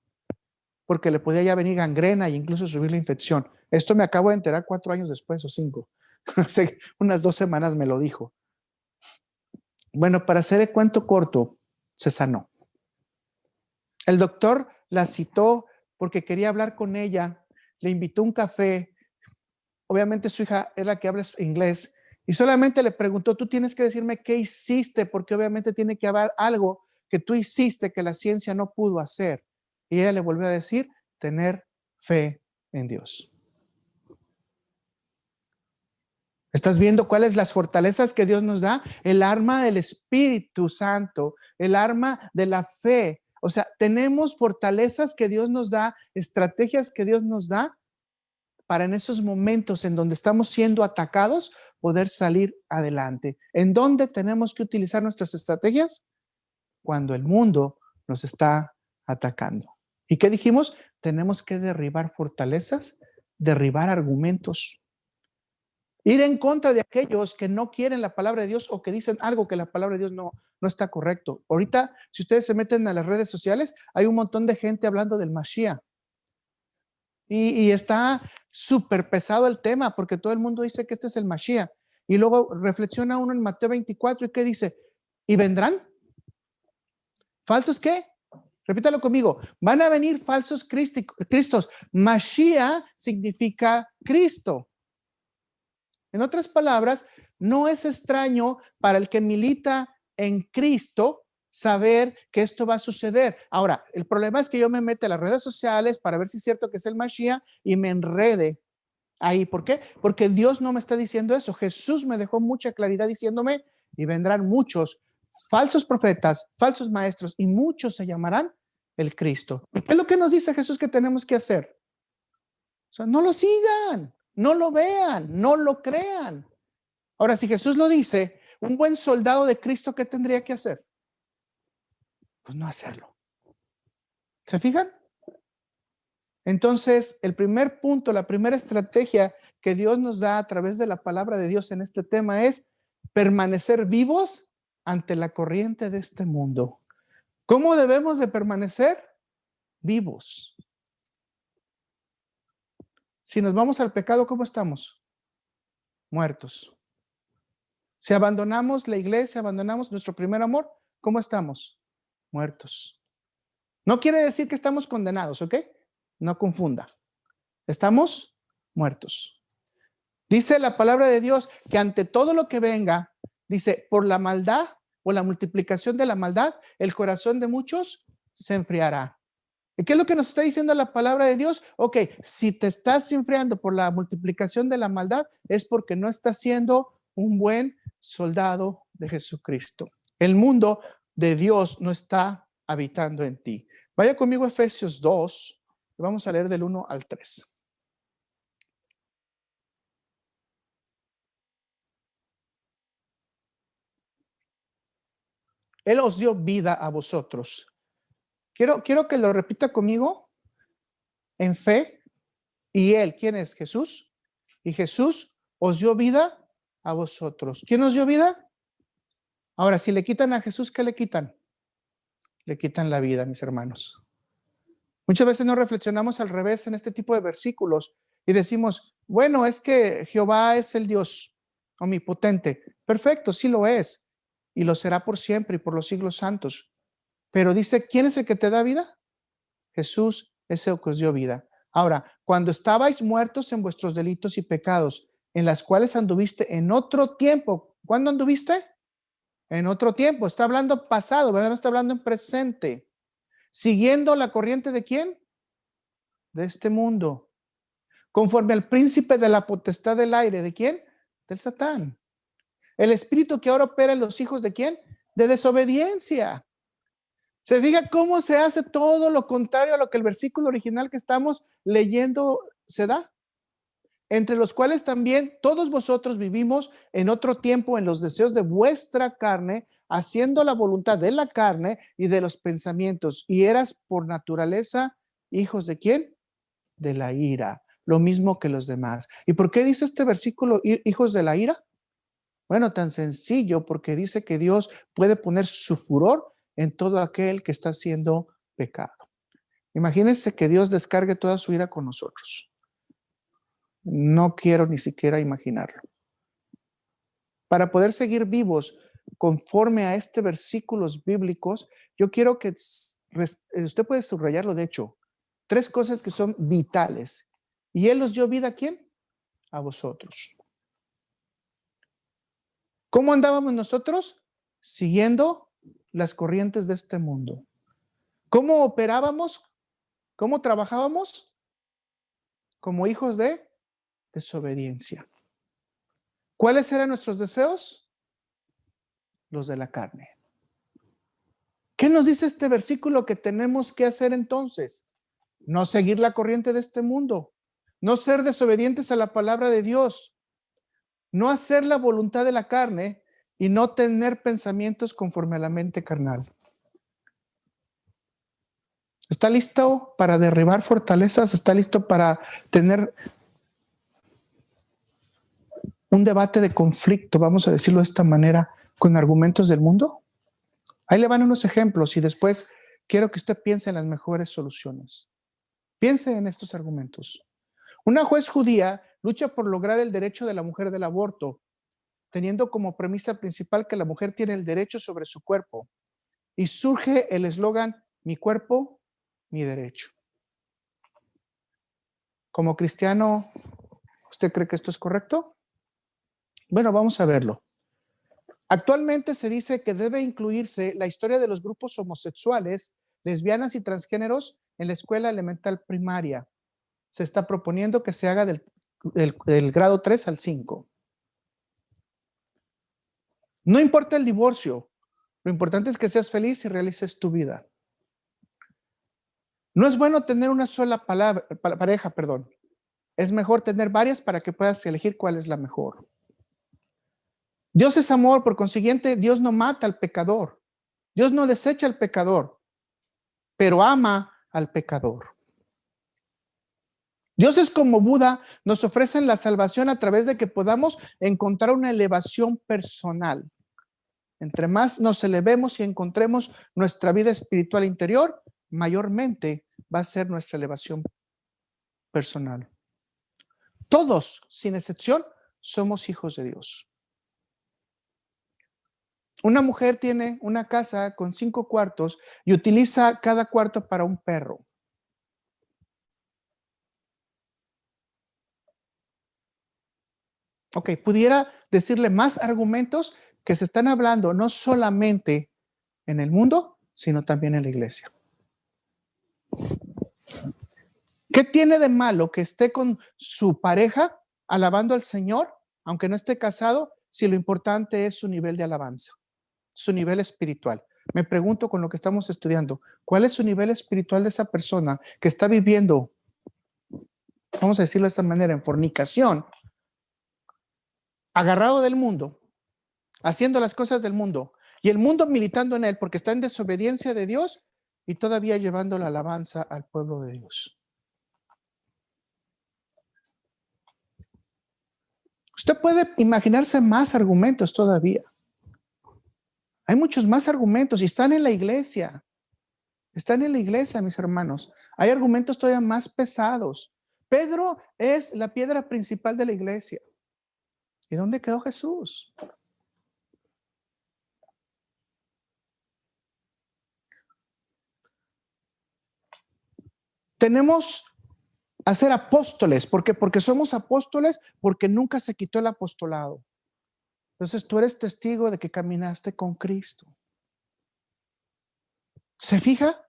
porque le podía ya venir gangrena e incluso subir la infección. Esto me acabo de enterar 4 años después o 5. Hace unas 2 semanas me lo dijo. Bueno, para hacer el cuento corto, se sanó. El doctor la citó porque quería hablar con ella, le invitó un café. Obviamente su hija es la que habla inglés y solamente le preguntó, tú tienes que decirme qué hiciste, porque obviamente tiene que haber algo que tú hiciste que la ciencia no pudo hacer. Y ella le volvió a decir, tener fe en Dios. ¿Estás viendo cuáles las fortalezas que Dios nos da? El arma del Espíritu Santo, el arma de la fe. O sea, tenemos fortalezas que Dios nos da, estrategias que Dios nos da para en esos momentos en donde estamos siendo atacados, poder salir adelante. ¿En dónde tenemos que utilizar nuestras estrategias? Cuando el mundo nos está atacando. ¿Y qué dijimos? Tenemos que derribar fortalezas, derribar argumentos, ir en contra de aquellos que no quieren la palabra de Dios o que dicen algo que la palabra de Dios no está correcto. Ahorita, si ustedes se meten a las redes sociales, hay un montón de gente hablando del Mashiach. Y está súper pesado el tema porque todo el mundo dice que este es el Mashiach. Y luego reflexiona uno en Mateo 24 y ¿qué dice? ¿Y vendrán? ¿Falsos qué? Repítalo conmigo. Van a venir falsos cristos. Mashiach significa Cristo. En otras palabras, no es extraño para el que milita en Cristo saber que esto va a suceder. Ahora, el problema es que yo me meto a las redes sociales para ver si es cierto que es el Mashiach y me enrede ahí. ¿Por qué? Porque Dios no me está diciendo eso. Jesús me dejó mucha claridad diciéndome, y vendrán muchos falsos profetas, falsos maestros, y muchos se llamarán el Cristo. ¿Qué es lo que nos dice Jesús que tenemos que hacer? O sea, no lo sigan, no lo vean, no lo crean. Ahora, si Jesús lo dice, un buen soldado de Cristo, ¿qué tendría que hacer? Pues no hacerlo. ¿Se fijan? Entonces, el primer punto, la primera estrategia que Dios nos da a través de la palabra de Dios en este tema es permanecer vivos ante la corriente de este mundo. ¿Cómo debemos de permanecer? Vivos. Si nos vamos al pecado, ¿cómo estamos? Muertos. Si abandonamos la iglesia, abandonamos nuestro primer amor, ¿cómo estamos? Muertos. No quiere decir que estamos condenados, ¿ok? No confunda. Estamos muertos. Dice la palabra de Dios que ante todo lo que venga, dice, por la maldad o la multiplicación de la maldad, el corazón de muchos se enfriará. ¿Y qué es lo que nos está diciendo la palabra de Dios? Ok, si te estás enfriando por la multiplicación de la maldad, es porque no estás siendo un buen soldado de Jesucristo. El mundo de Dios no está habitando en ti. Vaya conmigo a Efesios 2, vamos a leer del 1 al 3. Él os dio vida a vosotros. Quiero que lo repita conmigo. en fe. Y Él, ¿quién es? Jesús. Y Jesús os dio vida a vosotros. ¿Quién os dio vida? Ahora, si le quitan a Jesús, ¿qué le quitan? Le quitan la vida, mis hermanos. Muchas veces no reflexionamos al revés en este tipo de versículos y decimos, bueno, es que Jehová es el Dios omnipotente. Perfecto, sí lo es. Y lo será por siempre y por los siglos santos. Pero dice, ¿quién es el que te da vida? Jesús es el que os dio vida. Ahora, cuando estabais muertos en vuestros delitos y pecados, en las cuales anduviste en otro tiempo. ¿Cuándo anduviste? En otro tiempo. Está hablando pasado, ¿verdad? No está hablando en presente. Siguiendo la corriente ¿de quién? De este mundo. Conforme al príncipe de la potestad del aire. ¿De quién? Del Satán. El espíritu que ahora opera en los hijos ¿de quién? De desobediencia. ¿Se fija cómo se hace todo lo contrario a lo que el versículo original que estamos leyendo se da? Entre los cuales también todos vosotros vivimos en otro tiempo en los deseos de vuestra carne, haciendo la voluntad de la carne y de los pensamientos. Y eras por naturaleza hijos ¿de quién? De la ira, lo mismo que los demás. ¿Y por qué dice este versículo hijos de la ira? Bueno, tan sencillo, porque dice que Dios puede poner su furor en todo aquel que está haciendo pecado. Imagínense que Dios descargue toda su ira con nosotros. No quiero ni siquiera imaginarlo. Para poder seguir vivos conforme a este versículos bíblicos, yo quiero que usted puede subrayarlo, de hecho, 3 cosas que son vitales. ¿Y Él os dio vida a quién? A vosotros. ¿Cómo andábamos nosotros? Siguiendo las corrientes de este mundo. ¿Cómo operábamos? ¿Cómo trabajábamos? Como hijos de desobediencia. ¿Cuáles eran nuestros deseos? Los de la carne. ¿Qué nos dice este versículo que tenemos que hacer entonces? No seguir la corriente de este mundo, no ser desobedientes a la palabra de Dios, no hacer la voluntad de la carne y no tener pensamientos conforme a la mente carnal. ¿Está listo para derribar fortalezas? ¿Está listo para tener un debate de conflicto, vamos a decirlo de esta manera, con argumentos del mundo? Ahí le van unos ejemplos y después quiero que usted piense en las mejores soluciones. Piense en estos argumentos. Una juez judía lucha por lograr el derecho de la mujer del aborto, teniendo como premisa principal que la mujer tiene el derecho sobre su cuerpo. Y surge el eslogan, mi cuerpo, mi derecho. Como cristiano, ¿usted cree que esto es correcto? Bueno, vamos a verlo. Actualmente se dice que debe incluirse la historia de los grupos homosexuales, lesbianas y transgéneros en la escuela elemental primaria. Se está proponiendo que se haga del grado 3 al 5. No importa el divorcio, lo importante es que seas feliz y realices tu vida. No es bueno tener una sola pareja, perdón. Es mejor tener varias para que puedas elegir cuál es la mejor. Dios es amor, por consiguiente, Dios no mata al pecador. Dios no desecha al pecador, pero ama al pecador. Dios es como Buda, nos ofrecen la salvación a través de que podamos encontrar una elevación personal. Entre más nos elevemos y encontremos nuestra vida espiritual interior, mayormente va a ser nuestra elevación personal. Todos, sin excepción, somos hijos de Dios. Una mujer tiene una casa con 5 cuartos y utiliza cada cuarto para un perro. Ok, pudiera decirle más argumentos que se están hablando no solamente en el mundo, sino también en la iglesia. ¿Qué tiene de malo que esté con su pareja alabando al Señor, aunque no esté casado, si lo importante es su nivel de alabanza, su nivel espiritual? Me pregunto con lo que estamos estudiando, ¿cuál es su nivel espiritual de esa persona que está viviendo, vamos a decirlo de esta manera, en fornicación, agarrado del mundo, haciendo las cosas del mundo, y el mundo militando en él porque está en desobediencia de Dios y todavía llevando la alabanza al pueblo de Dios? Usted puede imaginarse más argumentos todavía. Hay muchos más argumentos y están en la iglesia. Están en la iglesia, mis hermanos. Hay argumentos todavía más pesados. Pedro es la piedra principal de la iglesia. ¿Y dónde quedó Jesús? Tenemos a ser apóstoles. ¿Por qué? Porque somos apóstoles, porque nunca se quitó el apostolado. Entonces tú eres testigo de que caminaste con Cristo. ¿Se fija?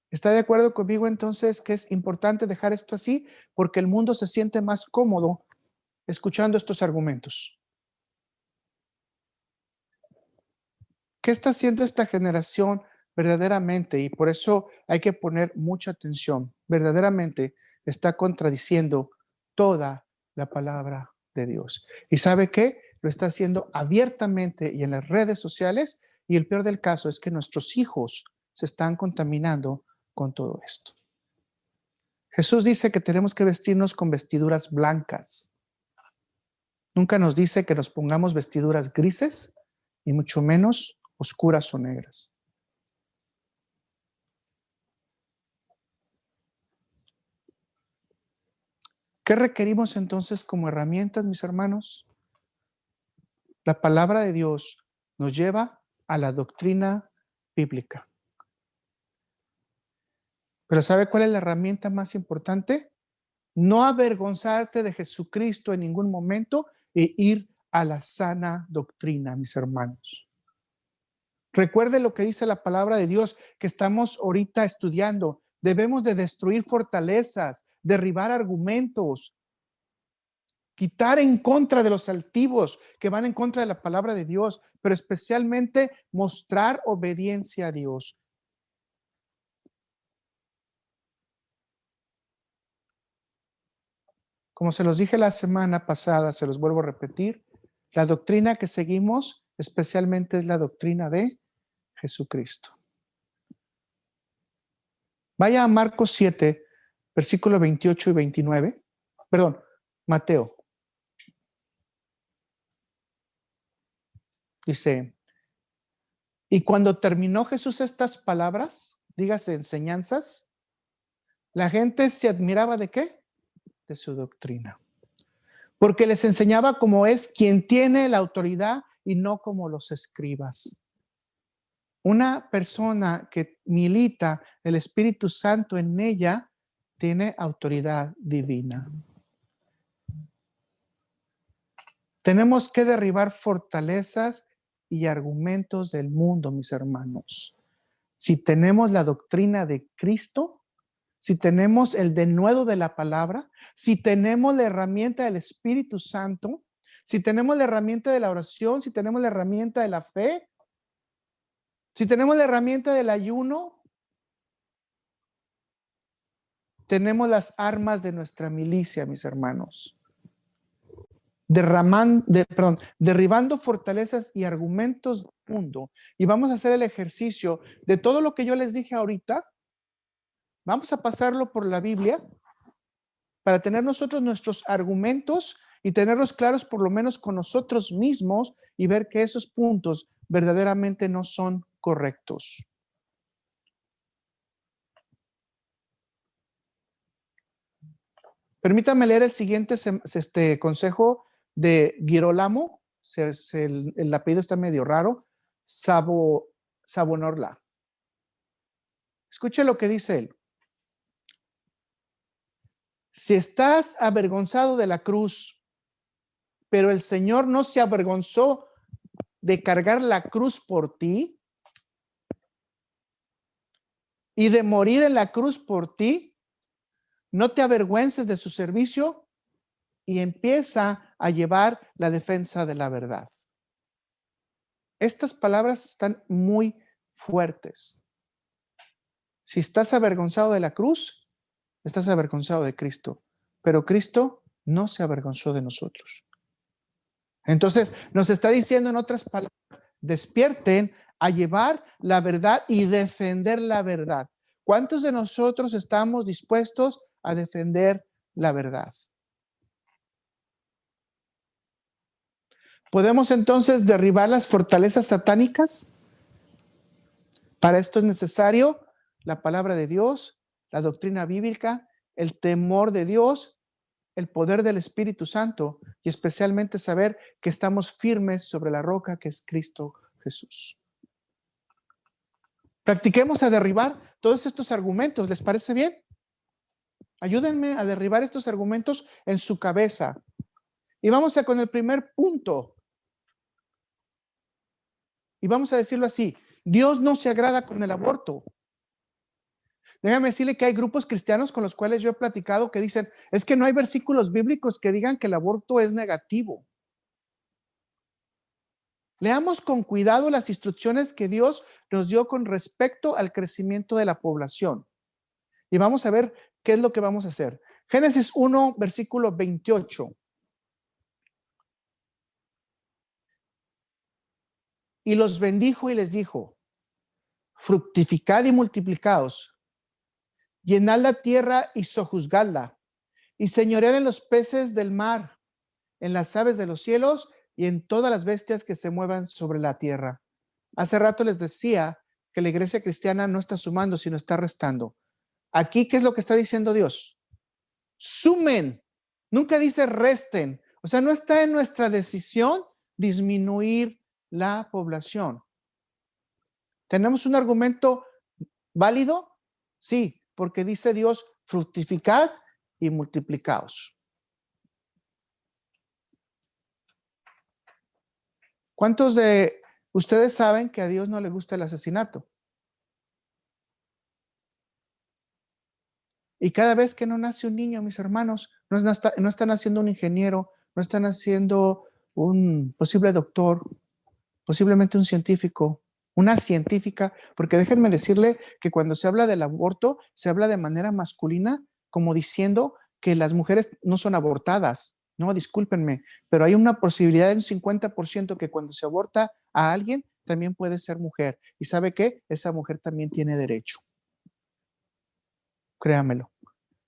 ¿Está de acuerdo conmigo entonces que es importante dejar esto así? Porque el mundo se siente más cómodo escuchando estos argumentos. ¿Qué está haciendo esta generación verdaderamente? Y por eso hay que poner mucha atención. Verdaderamente está contradiciendo toda la palabra de Dios. ¿Y sabe qué? Lo está haciendo abiertamente y en las redes sociales. Y el peor del caso es que nuestros hijos se están contaminando con todo esto. Jesús dice que tenemos que vestirnos con vestiduras blancas. Nunca nos dice que nos pongamos vestiduras grises y mucho menos oscuras o negras. ¿Qué requerimos entonces como herramientas, mis hermanos? La palabra de Dios nos lleva a la doctrina bíblica. Pero ¿sabe cuál es la herramienta más importante? No avergonzarte de Jesucristo en ningún momento e ir a la sana doctrina, mis hermanos. Recuerde lo que dice la palabra de Dios que estamos ahorita estudiando. Debemos de destruir fortalezas, derribar argumentos, quitar en contra de los altivos que van en contra de la palabra de Dios, pero especialmente mostrar obediencia a Dios. Como se los dije la semana pasada, se los vuelvo a repetir, la doctrina que seguimos especialmente es la doctrina de Jesucristo. Vaya a Marcos 7, versículo 28 y 29. Perdón, Mateo. Dice, y cuando terminó Jesús estas palabras, dígase enseñanzas, la gente se admiraba ¿de qué? De su doctrina. Porque les enseñaba como es quien tiene la autoridad y no como los escribas. Una persona que milita el Espíritu Santo en ella tiene autoridad divina. Tenemos que derribar fortalezas y argumentos del mundo, mis hermanos. Si tenemos la doctrina de Cristo, si tenemos el denuedo de la palabra, si tenemos la herramienta del Espíritu Santo, si tenemos la herramienta de la oración, si tenemos la herramienta de la fe, si tenemos la herramienta del ayuno, tenemos las armas de nuestra milicia, mis hermanos. Derribando fortalezas y argumentos del mundo. Y vamos a hacer el ejercicio de todo lo que yo les dije ahorita. Vamos a pasarlo por la Biblia para tener nosotros nuestros argumentos y tenerlos claros por lo menos con nosotros mismos y ver que esos puntos verdaderamente no son correctos. Permítame leer el siguiente consejo de Girolamo. El apellido está medio raro. Savonarola. Escuche lo que dice él. Si estás avergonzado de la cruz, pero el Señor no se avergonzó de cargar la cruz por ti y de morir en la cruz por ti, no te avergüences de su servicio y empieza a llevar la defensa de la verdad. Estas palabras están muy fuertes. Si estás avergonzado de la cruz, estás avergonzado de Cristo, pero Cristo no se avergonzó de nosotros. Entonces, nos está diciendo en otras palabras, despierten a llevar la verdad y defender la verdad. ¿Cuántos de nosotros estamos dispuestos a defender la verdad? ¿Podemos entonces derribar las fortalezas satánicas? Para esto es necesario la palabra de Dios, la doctrina bíblica, el temor de Dios, el poder del Espíritu Santo y especialmente saber que estamos firmes sobre la roca que es Cristo Jesús. Practiquemos a derribar todos estos argumentos. ¿Les parece bien? Ayúdenme a derribar estos argumentos en su cabeza. Y vamos a con el primer punto. Y vamos a decirlo así: Dios no se agrada con el aborto. Déjame decirle que hay grupos cristianos con los cuales yo he platicado que dicen, es que no hay versículos bíblicos que digan que el aborto es negativo. Leamos con cuidado las instrucciones que Dios nos dio con respecto al crecimiento de la población. Y vamos a ver qué es lo que vamos a hacer. Génesis 1, versículo 28. Y los bendijo y les dijo, fructificad y multiplicaos, llenad la tierra y sojuzgadla, y señoread en los peces del mar, en las aves de los cielos y en todas las bestias que se muevan sobre la tierra. Hace rato les decía que la iglesia cristiana no está sumando, sino está restando. Aquí, ¿qué es lo que está diciendo Dios? Sumen, nunca dice resten. O sea, no está en nuestra decisión disminuir la población. ¿Tenemos un argumento válido? Sí, porque dice Dios, fructificad y multiplicaos. ¿Cuántos de ustedes saben que a Dios no le gusta el asesinato? Y cada vez que no nace un niño, mis hermanos, no están haciendo un ingeniero, no están haciendo un posible doctor, posiblemente un científico, una científica, porque déjenme decirle que cuando se habla del aborto, se habla de manera masculina, como diciendo que las mujeres no son abortadas. No, discúlpenme, pero hay una posibilidad de un 50% que cuando se aborta a alguien, también puede ser mujer. ¿Y sabe qué? Esa mujer también tiene derecho. Créamelo.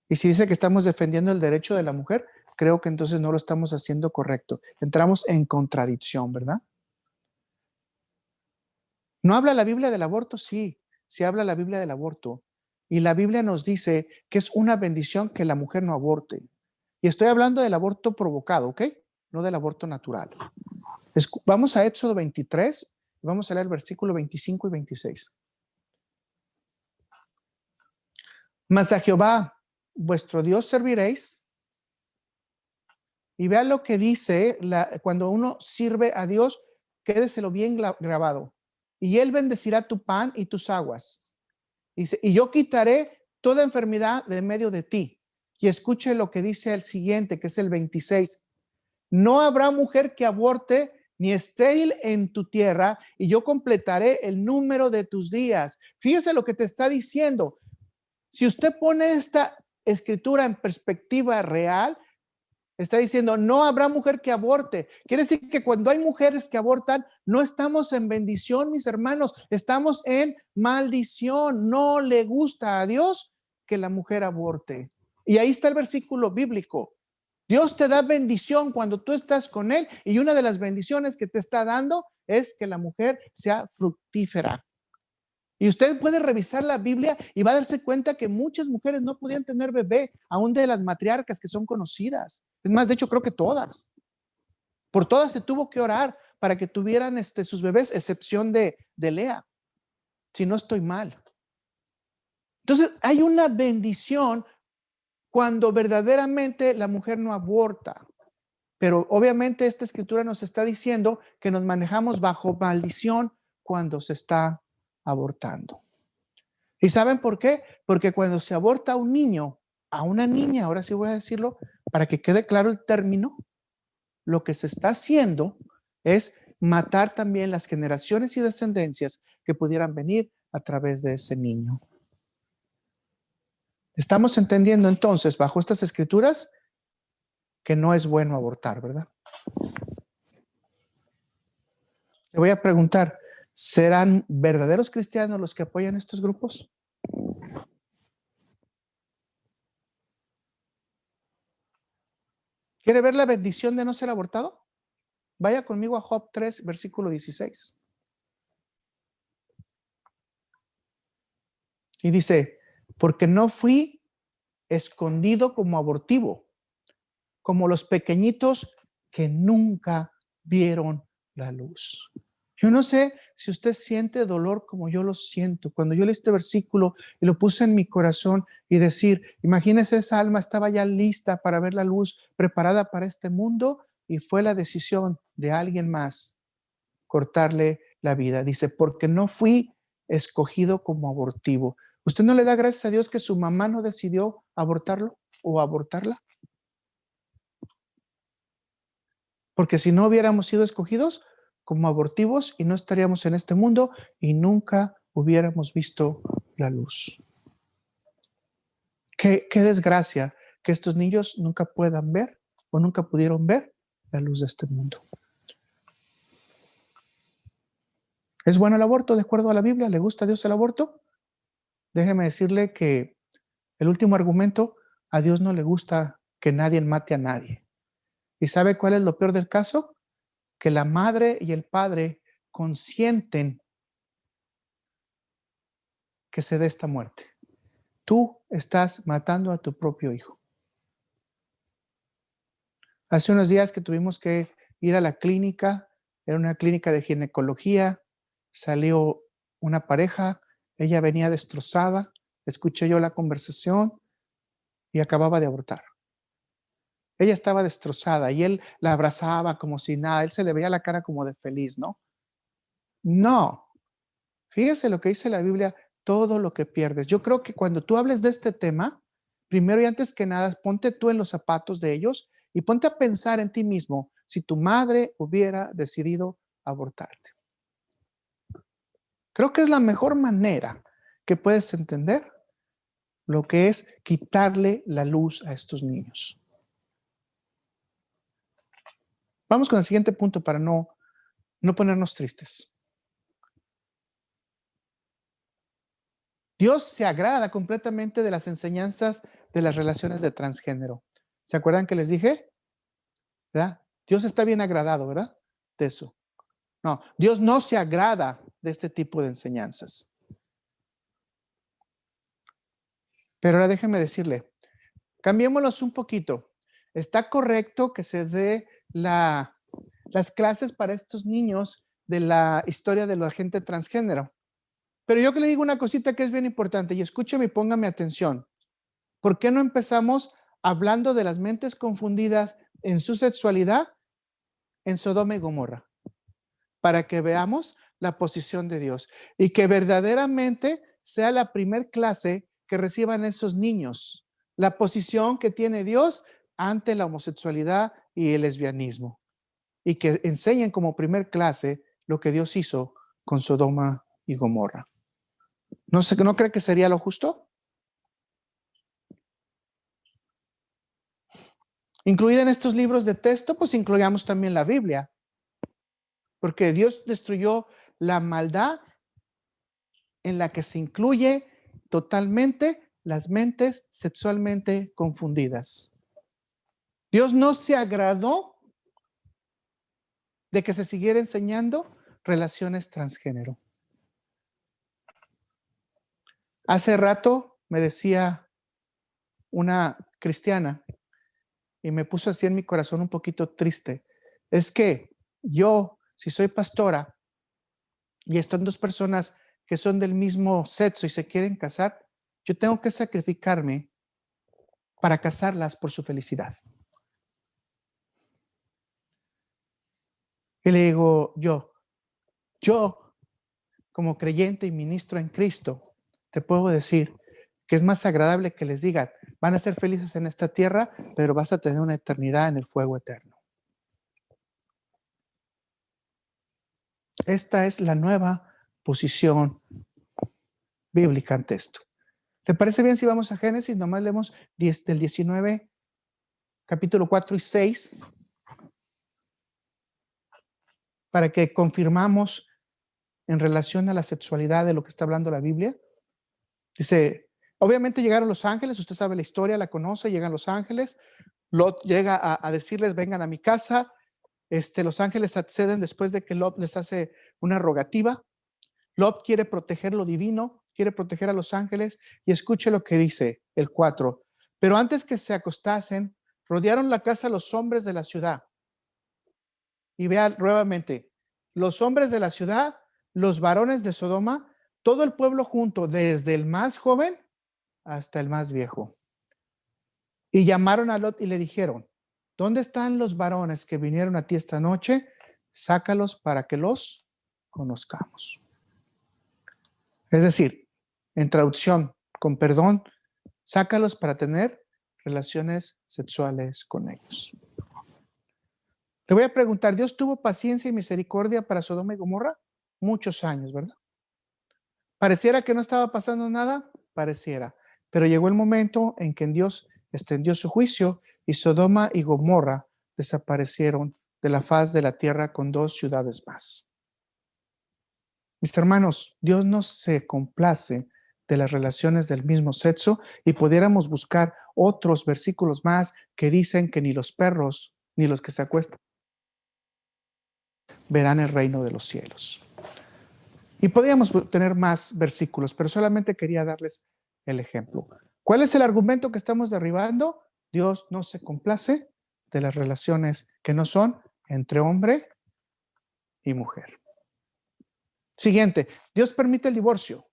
Y si dice que estamos defendiendo el derecho de la mujer, creo que entonces no lo estamos haciendo correcto. Entramos en contradicción, ¿verdad? ¿No habla la Biblia del aborto? Sí, sí habla la Biblia del aborto. Y la Biblia nos dice que es una bendición que la mujer no aborte. Y estoy hablando del aborto provocado, ¿ok? No del aborto natural. Vamos a Éxodo 23, vamos a leer el versículo 25 y 26. Mas a Jehová, vuestro Dios, serviréis. Y vea lo que dice, cuando uno sirve a Dios, quédeselo bien grabado. Y él bendecirá tu pan y tus aguas. Dice, y yo quitaré toda enfermedad de medio de ti. Y escuche lo que dice el siguiente, que es el 26. No habrá mujer que aborte ni estéril en tu tierra, y yo completaré el número de tus días. Fíjese lo que te está diciendo. Si usted pone esta escritura en perspectiva real, está diciendo, no habrá mujer que aborte. Quiere decir que cuando hay mujeres que abortan, no estamos en bendición, mis hermanos, estamos en maldición. No le gusta a Dios que la mujer aborte. Y ahí está el versículo bíblico. Dios te da bendición cuando tú estás con Él, y una de las bendiciones que te está dando es que la mujer sea fructífera. Y usted puede revisar la Biblia y va a darse cuenta que muchas mujeres no podían tener bebé, aún de las matriarcas que son conocidas. Es más, de hecho, creo que todas. Por todas se tuvo que orar para que tuvieran sus bebés, excepción de Lea, si no estoy mal. Entonces, hay una bendición cuando verdaderamente la mujer no aborta. Pero obviamente esta escritura nos está diciendo que nos manejamos bajo maldición cuando se está abortando. ¿Y saben por qué? Porque cuando se aborta a un niño, a una niña, ahora sí voy a decirlo, para que quede claro el término, lo que se está haciendo es matar también las generaciones y descendencias que pudieran venir a través de ese niño. Estamos entendiendo entonces, bajo estas escrituras, que no es bueno abortar, ¿verdad? Le voy a preguntar, ¿serán verdaderos cristianos los que apoyan estos grupos? ¿Quiere ver la bendición de no ser abortado? Vaya conmigo a Job 3, versículo 16. Y dice, porque no fui escondido como abortivo, como los pequeñitos que nunca vieron la luz. Yo no sé si usted siente dolor como yo lo siento. Cuando yo leí este versículo y lo puse en mi corazón y decir, imagínese, esa alma estaba ya lista para ver la luz, preparada para este mundo, y fue la decisión de alguien más cortarle la vida. Dice, porque no fui escogido como abortivo. ¿Usted no le da gracias a Dios que su mamá no decidió abortarlo o abortarla? Porque si no hubiéramos sido escogidos como abortivos y no estaríamos en este mundo y nunca hubiéramos visto la luz. Qué desgracia que estos niños nunca puedan ver o nunca pudieron ver la luz de este mundo. ¿Es bueno el aborto de acuerdo a la Biblia? ¿Le gusta a Dios el aborto? Déjeme decirle que el último argumento, a Dios no le gusta que nadie mate a nadie. ¿Y sabe cuál es lo peor del caso? Que la madre y el padre consienten que se dé esta muerte. Tú estás matando a tu propio hijo. Hace unos días que tuvimos que ir a la clínica, era una clínica de ginecología, salió una pareja, ella venía destrozada, escuché yo la conversación y acababa de abortar. Ella estaba destrozada y él la abrazaba como si nada, él se le veía la cara como de feliz, ¿no? No, fíjese lo que dice la Biblia, todo lo que pierdes. Yo creo que cuando tú hables de este tema, primero y antes que nada, ponte tú en los zapatos de ellos y ponte a pensar en ti mismo si tu madre hubiera decidido abortarte. Creo que es la mejor manera que puedes entender lo que es quitarle la luz a estos niños. Vamos con el siguiente punto para no ponernos tristes. Dios se agrada completamente de las enseñanzas de las relaciones de transgénero. ¿Se acuerdan que les dije? ¿Verdad? Dios está bien agradado, ¿verdad? De eso. No, Dios no se agrada de este tipo de enseñanzas. Pero ahora déjeme decirle, cambiémoslos un poquito. Está correcto que se dé las clases para estos niños de la historia de la gente transgénero. Pero yo que le digo una cosita que es bien importante y escúcheme y póngame atención. ¿Por qué no empezamos hablando de las mentes confundidas en su sexualidad en Sodoma y Gomorra? Para que veamos la posición de Dios y que verdaderamente sea la primer clase que reciban esos niños, la posición que tiene Dios ante la homosexualidad y el lesbianismo, y que enseñen como primer clase lo que Dios hizo con Sodoma y Gomorra. ¿No sé, no cree que sería lo justo? Incluida en estos libros de texto, pues incluyamos también la Biblia, porque Dios destruyó la maldad en la que se incluye totalmente las mentes sexualmente confundidas. Dios no se agradó de que se siguiera enseñando relaciones transgénero. Hace rato me decía una cristiana y me puso así en mi corazón un poquito triste. Es que yo, si soy pastora y están dos personas que son del mismo sexo y se quieren casar, yo tengo que sacrificarme para casarlas por su felicidad. Y le digo yo como creyente y ministro en Cristo, te puedo decir que es más agradable que les digan, van a ser felices en esta tierra, pero vas a tener una eternidad en el fuego eterno. Esta es la nueva posición bíblica ante esto. ¿Le parece bien si vamos a Génesis? Nomás leemos del 19, capítulo 4 y 6, para que confirmamos en relación a la sexualidad de lo que está hablando la Biblia. Dice, obviamente llegaron los ángeles, usted sabe la historia, la conoce, llegan los ángeles, Lot llega a decirles, vengan a mi casa, los ángeles acceden después de que Lot les hace una rogativa. Lot quiere proteger lo divino, quiere proteger a los ángeles, y escuche lo que dice el 4. Pero antes que se acostasen, rodearon la casa los hombres de la ciudad. Y vean nuevamente, los hombres de la ciudad, los varones de Sodoma, todo el pueblo junto, desde el más joven hasta el más viejo. Y llamaron a Lot y le dijeron: ¿dónde están los varones que vinieron a ti esta noche? Sácalos para que los conozcamos. Es decir, en traducción, con perdón, sácalos para tener relaciones sexuales con ellos. Le voy a preguntar, ¿Dios tuvo paciencia y misericordia para Sodoma y Gomorra? Muchos años, ¿verdad? ¿Pareciera que no estaba pasando nada? Pareciera. Pero llegó el momento en que Dios extendió su juicio y Sodoma y Gomorra desaparecieron de la faz de la tierra con 2 ciudades más. Mis hermanos, Dios no se complace de las relaciones del mismo sexo, y pudiéramos buscar otros versículos más que dicen que ni los perros ni los que se acuestan verán el reino de los cielos. Y podríamos tener más versículos, pero solamente quería darles el ejemplo. ¿Cuál es el argumento que estamos derribando? Dios no se complace de las relaciones que no son entre hombre y mujer. Siguiente, Dios permite el divorcio.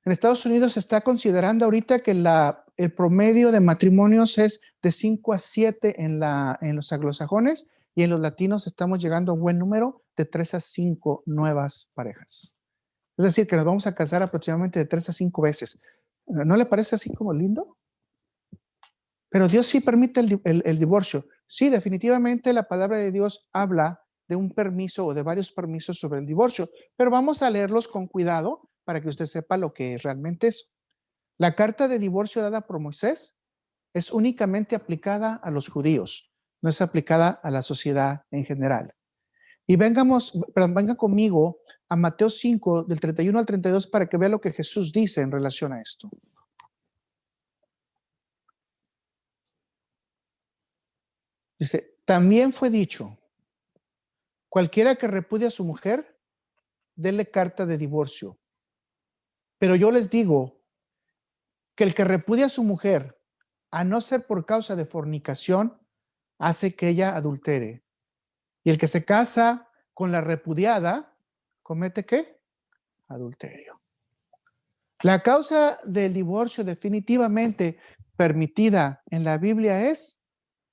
En Estados Unidos se está considerando ahorita que el promedio de matrimonios es de 5 a 7 en los anglosajones, y en los latinos estamos llegando a un buen número de 3 a 5 nuevas parejas. Es decir, que nos vamos a casar aproximadamente de 3 a 5 veces. ¿No le parece así como lindo? Pero Dios sí permite el divorcio. Sí, definitivamente la palabra de Dios habla de un permiso o de varios permisos sobre el divorcio, pero vamos a leerlos con cuidado para que usted sepa lo que realmente es. La carta de divorcio dada por Moisés es únicamente aplicada a los judíos, no es aplicada a la sociedad en general. Y vengan conmigo a Mateo 5, del 31 al 32, para que vea lo que Jesús dice en relación a esto. Dice, también fue dicho: cualquiera que repudie a su mujer, déle carta de divorcio. Pero yo les digo que el que repudia a su mujer, a no ser por causa de fornicación, hace que ella adultere. Y el que se casa con la repudiada, ¿comete qué? Adulterio. La causa del divorcio definitivamente permitida en la Biblia es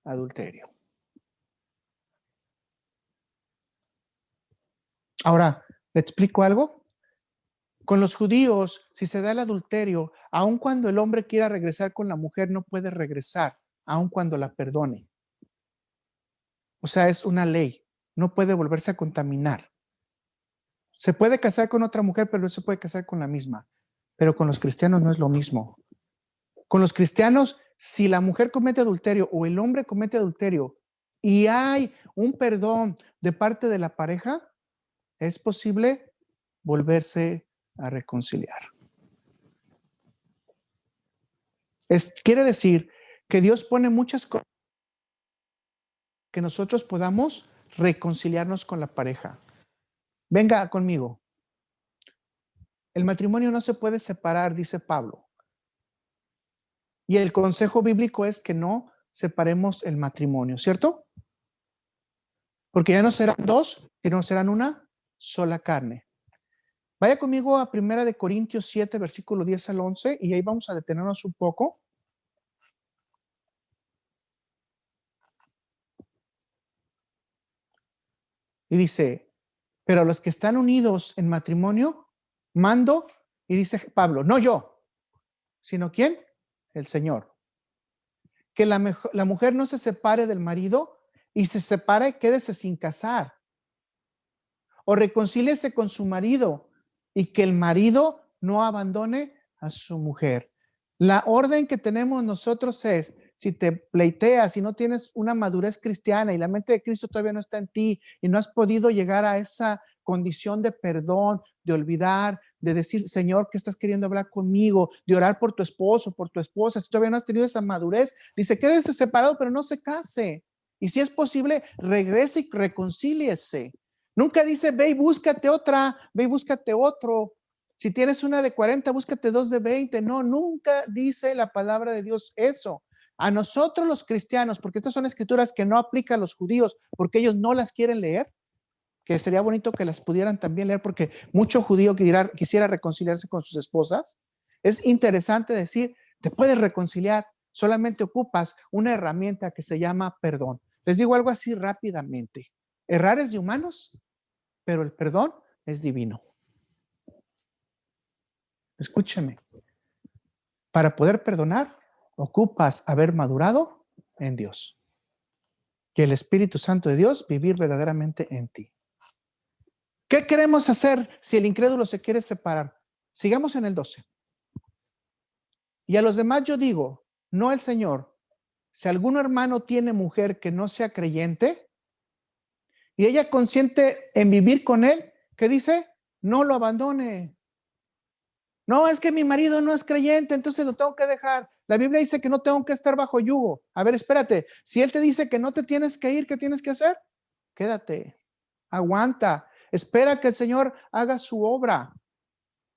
adulterio. Ahora, ¿le explico algo? Con los judíos, si se da el adulterio, aun cuando el hombre quiera regresar con la mujer, no puede regresar, aun cuando la perdone. O sea, es una ley, no puede volverse a contaminar. Se puede casar con otra mujer, pero no se puede casar con la misma. Pero con los cristianos no es lo mismo. Con los cristianos, si la mujer comete adulterio o el hombre comete adulterio y hay un perdón de parte de la pareja, es posible volverse a reconciliar. Quiere decir que Dios pone muchas cosas que nosotros podamos reconciliarnos con la pareja. Venga conmigo. El matrimonio no se puede separar, dice Pablo. Y el consejo bíblico es que no separemos el matrimonio, ¿cierto? Porque ya no serán 2, sino serán una sola carne. Vaya conmigo a 1 Corintios 7, versículo 10 al 11, y ahí vamos a detenernos un poco. Y dice, pero los que están unidos en matrimonio, mando, y dice Pablo, no yo, sino ¿quién? El Señor. Que la mujer no se separe del marido, y se separe, quédese sin casar. O reconcíliese con su marido, y que el marido no abandone a su mujer. La orden que tenemos nosotros es, si te pleiteas, si no tienes una madurez cristiana y la mente de Cristo todavía no está en ti y no has podido llegar a esa condición de perdón, de olvidar, de decir, Señor, ¿qué estás queriendo hablar conmigo? De orar por tu esposo, por tu esposa. Si todavía no has tenido esa madurez, dice, quédese separado, pero no se case. Y si es posible, regrese y reconcíliese. Nunca dice, ve y búscate otra, ve y búscate otro. Si tienes una de 40, búscate dos de 20. No, nunca dice la palabra de Dios eso. A nosotros los cristianos, porque estas son escrituras que no aplican a los judíos, porque ellos no las quieren leer, que sería bonito que las pudieran también leer, porque mucho judío quisiera reconciliarse con sus esposas. Es interesante decir, te puedes reconciliar, solamente ocupas una herramienta que se llama perdón. Les digo algo así rápidamente. Errar es de humanos, pero el perdón es divino. Escúcheme. Para poder perdonar, ocupas haber madurado en Dios. Que el Espíritu Santo de Dios vivir verdaderamente en ti. ¿Qué queremos hacer si el incrédulo se quiere separar? Sigamos en el 12. Y a los demás yo digo, no el Señor, si algún hermano tiene mujer que no sea creyente y ella consiente en vivir con él, ¿qué dice? No lo abandone. No, es que mi marido no es creyente, entonces lo tengo que dejar. La Biblia dice que no tengo que estar bajo yugo. A ver, espérate, si él te dice que no te tienes que ir, ¿qué tienes que hacer? Quédate, aguanta, espera que el Señor haga su obra.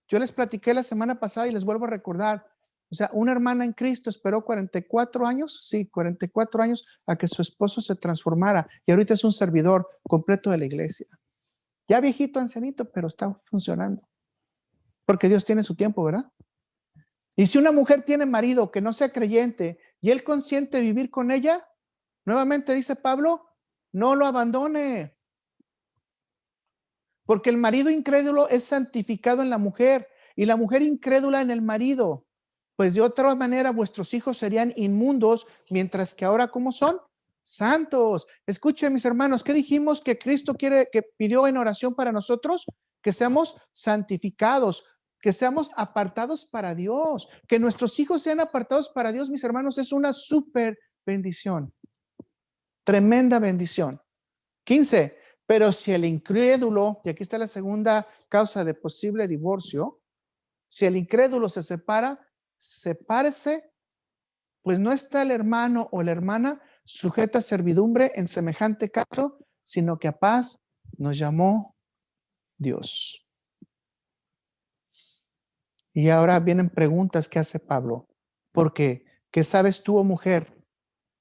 Yo les platiqué la semana pasada y les vuelvo a recordar. O sea, una hermana en Cristo esperó 44 años, sí, 44 años a que su esposo se transformara y ahorita es un servidor completo de la iglesia. Ya viejito, ancianito, pero está funcionando. Porque Dios tiene su tiempo, ¿verdad? Y si una mujer tiene marido que no sea creyente y él consiente vivir con ella, nuevamente dice Pablo, no lo abandone. Porque el marido incrédulo es santificado en la mujer y la mujer incrédula en el marido. Pues de otra manera vuestros hijos serían inmundos, mientras que ahora ¿cómo son? Santos. Escuchen, mis hermanos, ¿qué dijimos que Cristo pidió en oración para nosotros? Que seamos santificados, que seamos apartados para Dios, que nuestros hijos sean apartados para Dios, mis hermanos, es una súper bendición. Tremenda bendición. 15. Pero si el incrédulo, y aquí está la segunda causa de posible divorcio, si el incrédulo se separa, sepárese, pues no está el hermano o la hermana sujeta a servidumbre en semejante caso, sino que a paz nos llamó Dios. Y ahora vienen preguntas que hace Pablo. Porque, ¿qué sabes tú, oh mujer?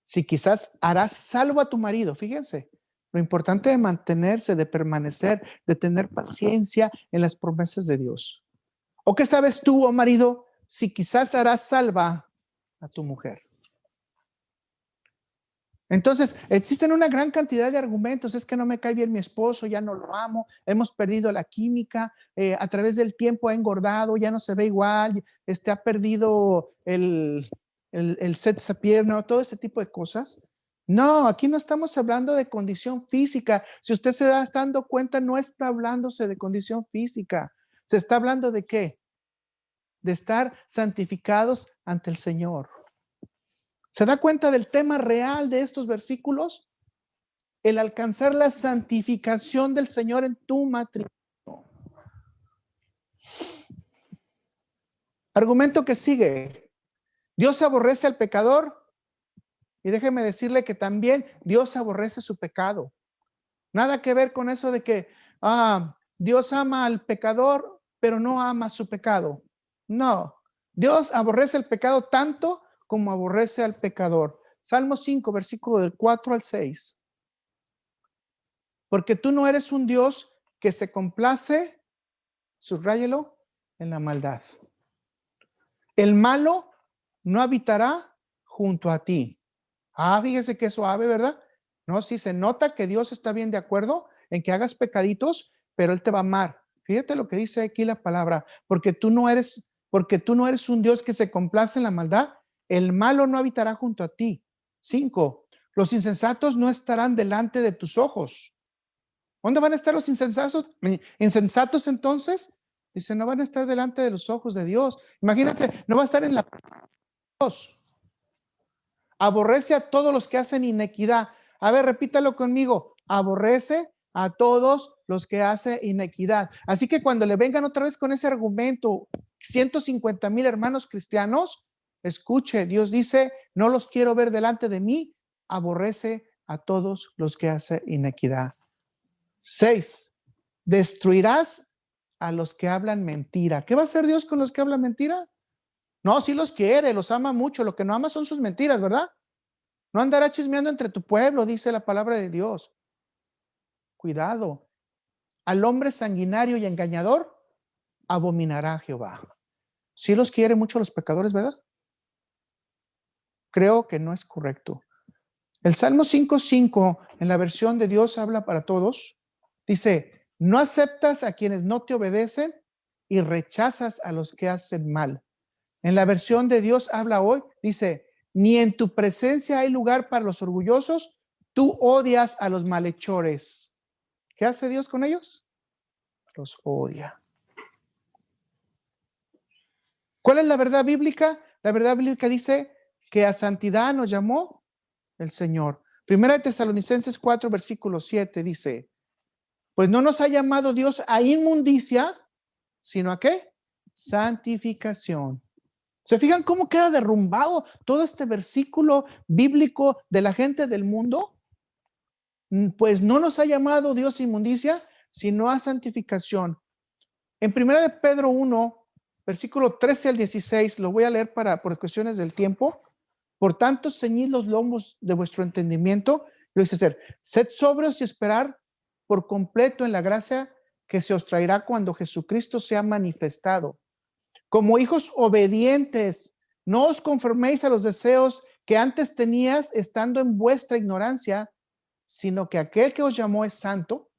Si quizás harás salvo a tu marido, fíjense. Lo importante de mantenerse, de permanecer, de tener paciencia en las promesas de Dios. ¿O qué sabes tú, oh marido, si quizás harás salva a tu mujer? Entonces, existen una gran cantidad de argumentos. Es que no me cae bien mi esposo, ya no lo amo, hemos perdido la química, a través del tiempo ha engordado, ya no se ve igual, ha perdido el sex appeal, ¿no? Todo ese tipo de cosas. No, aquí no estamos hablando de condición física. Si usted se está dando cuenta, no está hablándose de condición física. Se está hablando de ¿qué? De estar santificados ante el Señor. ¿Se da cuenta del tema real de estos versículos? El alcanzar la santificación del Señor en tu matrimonio. Argumento que sigue. Dios aborrece al pecador. Y déjeme decirle que también Dios aborrece su pecado. Nada que ver con eso de que Dios ama al pecador, pero no ama su pecado. No, Dios aborrece el pecado tanto como aborrece al pecador. Salmo 5, versículo del 4 al 6. Porque tú no eres un Dios que se complace, subráyelo, en la maldad. El malo no habitará junto a ti. Fíjese qué suave, ¿verdad? No, sí se nota que Dios está bien de acuerdo en que hagas pecaditos, pero Él te va a amar. Fíjate lo que dice aquí la palabra, porque tú no eres un Dios que se complace en la maldad, el malo no habitará junto a ti. 5. Los insensatos no estarán delante de tus ojos. ¿Dónde van a estar los insensatos? ¿Insensatos entonces? Dice, no van a estar delante de los ojos de Dios. Imagínate, no va a estar en la Dios. Aborrece a todos los que hacen inequidad. A ver, repítalo conmigo. Aborrece a todos los que hacen inequidad. Así que cuando le vengan otra vez con ese argumento, 150,000 hermanos cristianos, escuche, Dios dice, no los quiero ver delante de mí. Aborrece a todos los que hacen inequidad. 6. Destruirás a los que hablan mentira. ¿Qué va a hacer Dios con los que hablan mentira? No, sí los quiere, los ama mucho. Lo que no ama son sus mentiras, ¿verdad? No andará chismeando entre tu pueblo, dice la palabra de Dios. Cuidado. Al hombre sanguinario y engañador abominará a Jehová. Sí los quiere mucho los pecadores, ¿verdad? Creo que no es correcto. El Salmo 5:5 en la versión de Dios habla para todos. Dice, no aceptas a quienes no te obedecen y rechazas a los que hacen mal. En la versión de Dios habla hoy, dice, ni en tu presencia hay lugar para los orgullosos, tú odias a los malhechores. ¿Qué hace Dios con ellos? Los odia. ¿Cuál es la verdad bíblica? La verdad bíblica dice que a santidad nos llamó el Señor. Primera de Tesalonicenses 4, versículo 7 dice, pues no nos ha llamado Dios a inmundicia, sino a ¿qué? Santificación. ¿Se fijan cómo queda derrumbado todo este versículo bíblico de la gente del mundo? Pues no nos ha llamado Dios a inmundicia, sino a santificación. En primera de Pedro 1, versículo 13 al 16, lo voy a leer por cuestiones del tiempo. Por tanto, ceñid los lomos de vuestro entendimiento. Lo dice hacer, sed sobrios y esperar por completo en la gracia que se os traerá cuando Jesucristo sea manifestado. Como hijos obedientes, no os conforméis a los deseos que antes tenías estando en vuestra ignorancia, sino que aquel que os llamó es santo.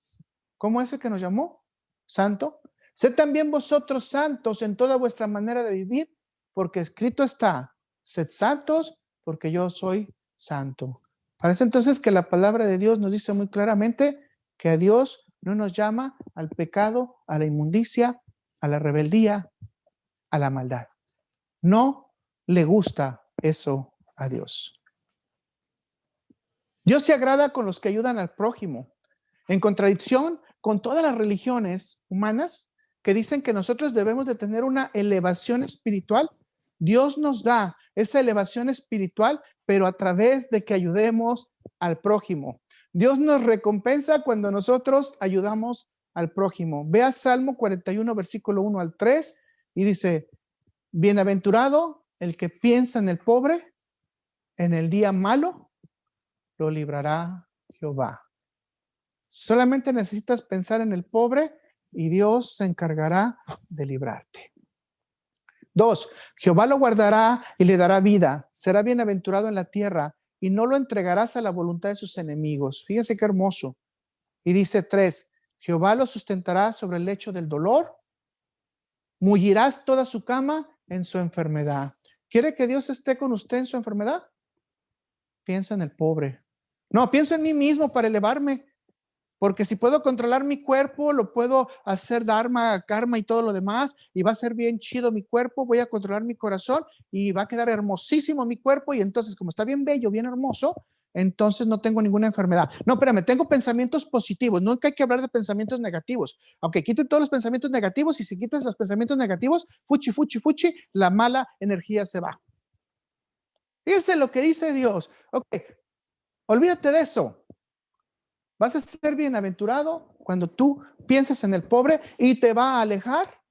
¿Cómo es el que nos llamó? Santo. Sed también vosotros santos en toda vuestra manera de vivir, porque escrito está, sed santos porque yo soy santo. Parece entonces que la palabra de Dios nos dice muy claramente que a Dios no nos llama al pecado, a la inmundicia, a la rebeldía, a la maldad. No le gusta eso a Dios. Dios se agrada con los que ayudan al prójimo, en contradicción con todas las religiones humanas que dicen que nosotros debemos de tener una elevación espiritual. Dios nos da esa elevación espiritual, pero a través de que ayudemos al prójimo. Dios nos recompensa cuando nosotros ayudamos al prójimo. Vea Salmo 41, versículo 1 al 3, y dice, bienaventurado el que piensa en el pobre, en el día malo, lo librará Jehová. Solamente necesitas pensar en el pobre y Dios se encargará de librarte. 2. Jehová lo guardará y le dará vida. Será bienaventurado en la tierra y no lo entregarás a la voluntad de sus enemigos. Fíjense qué hermoso. Y dice 3. Jehová lo sustentará sobre el lecho del dolor. Mullirás toda su cama en su enfermedad. ¿Quiere que Dios esté con usted en su enfermedad? Piensa en el pobre. No, pienso en mí mismo para elevarme. Porque si puedo controlar mi cuerpo, lo puedo hacer dharma, karma y todo lo demás, y va a ser bien chido mi cuerpo, voy a controlar mi corazón y va a quedar hermosísimo mi cuerpo, y entonces como está bien bello, bien hermoso, entonces no tengo ninguna enfermedad. No, espérame, tengo pensamientos positivos, nunca hay que hablar de pensamientos negativos. Aunque quiten todos los pensamientos negativos, y si quitas los pensamientos negativos, fuchi, fuchi, fuchi, la mala energía se va. Fíjense lo que dice Dios. Ok, olvídate de eso. Vas a ser bienaventurado cuando tú pienses en el pobre y te va a alejar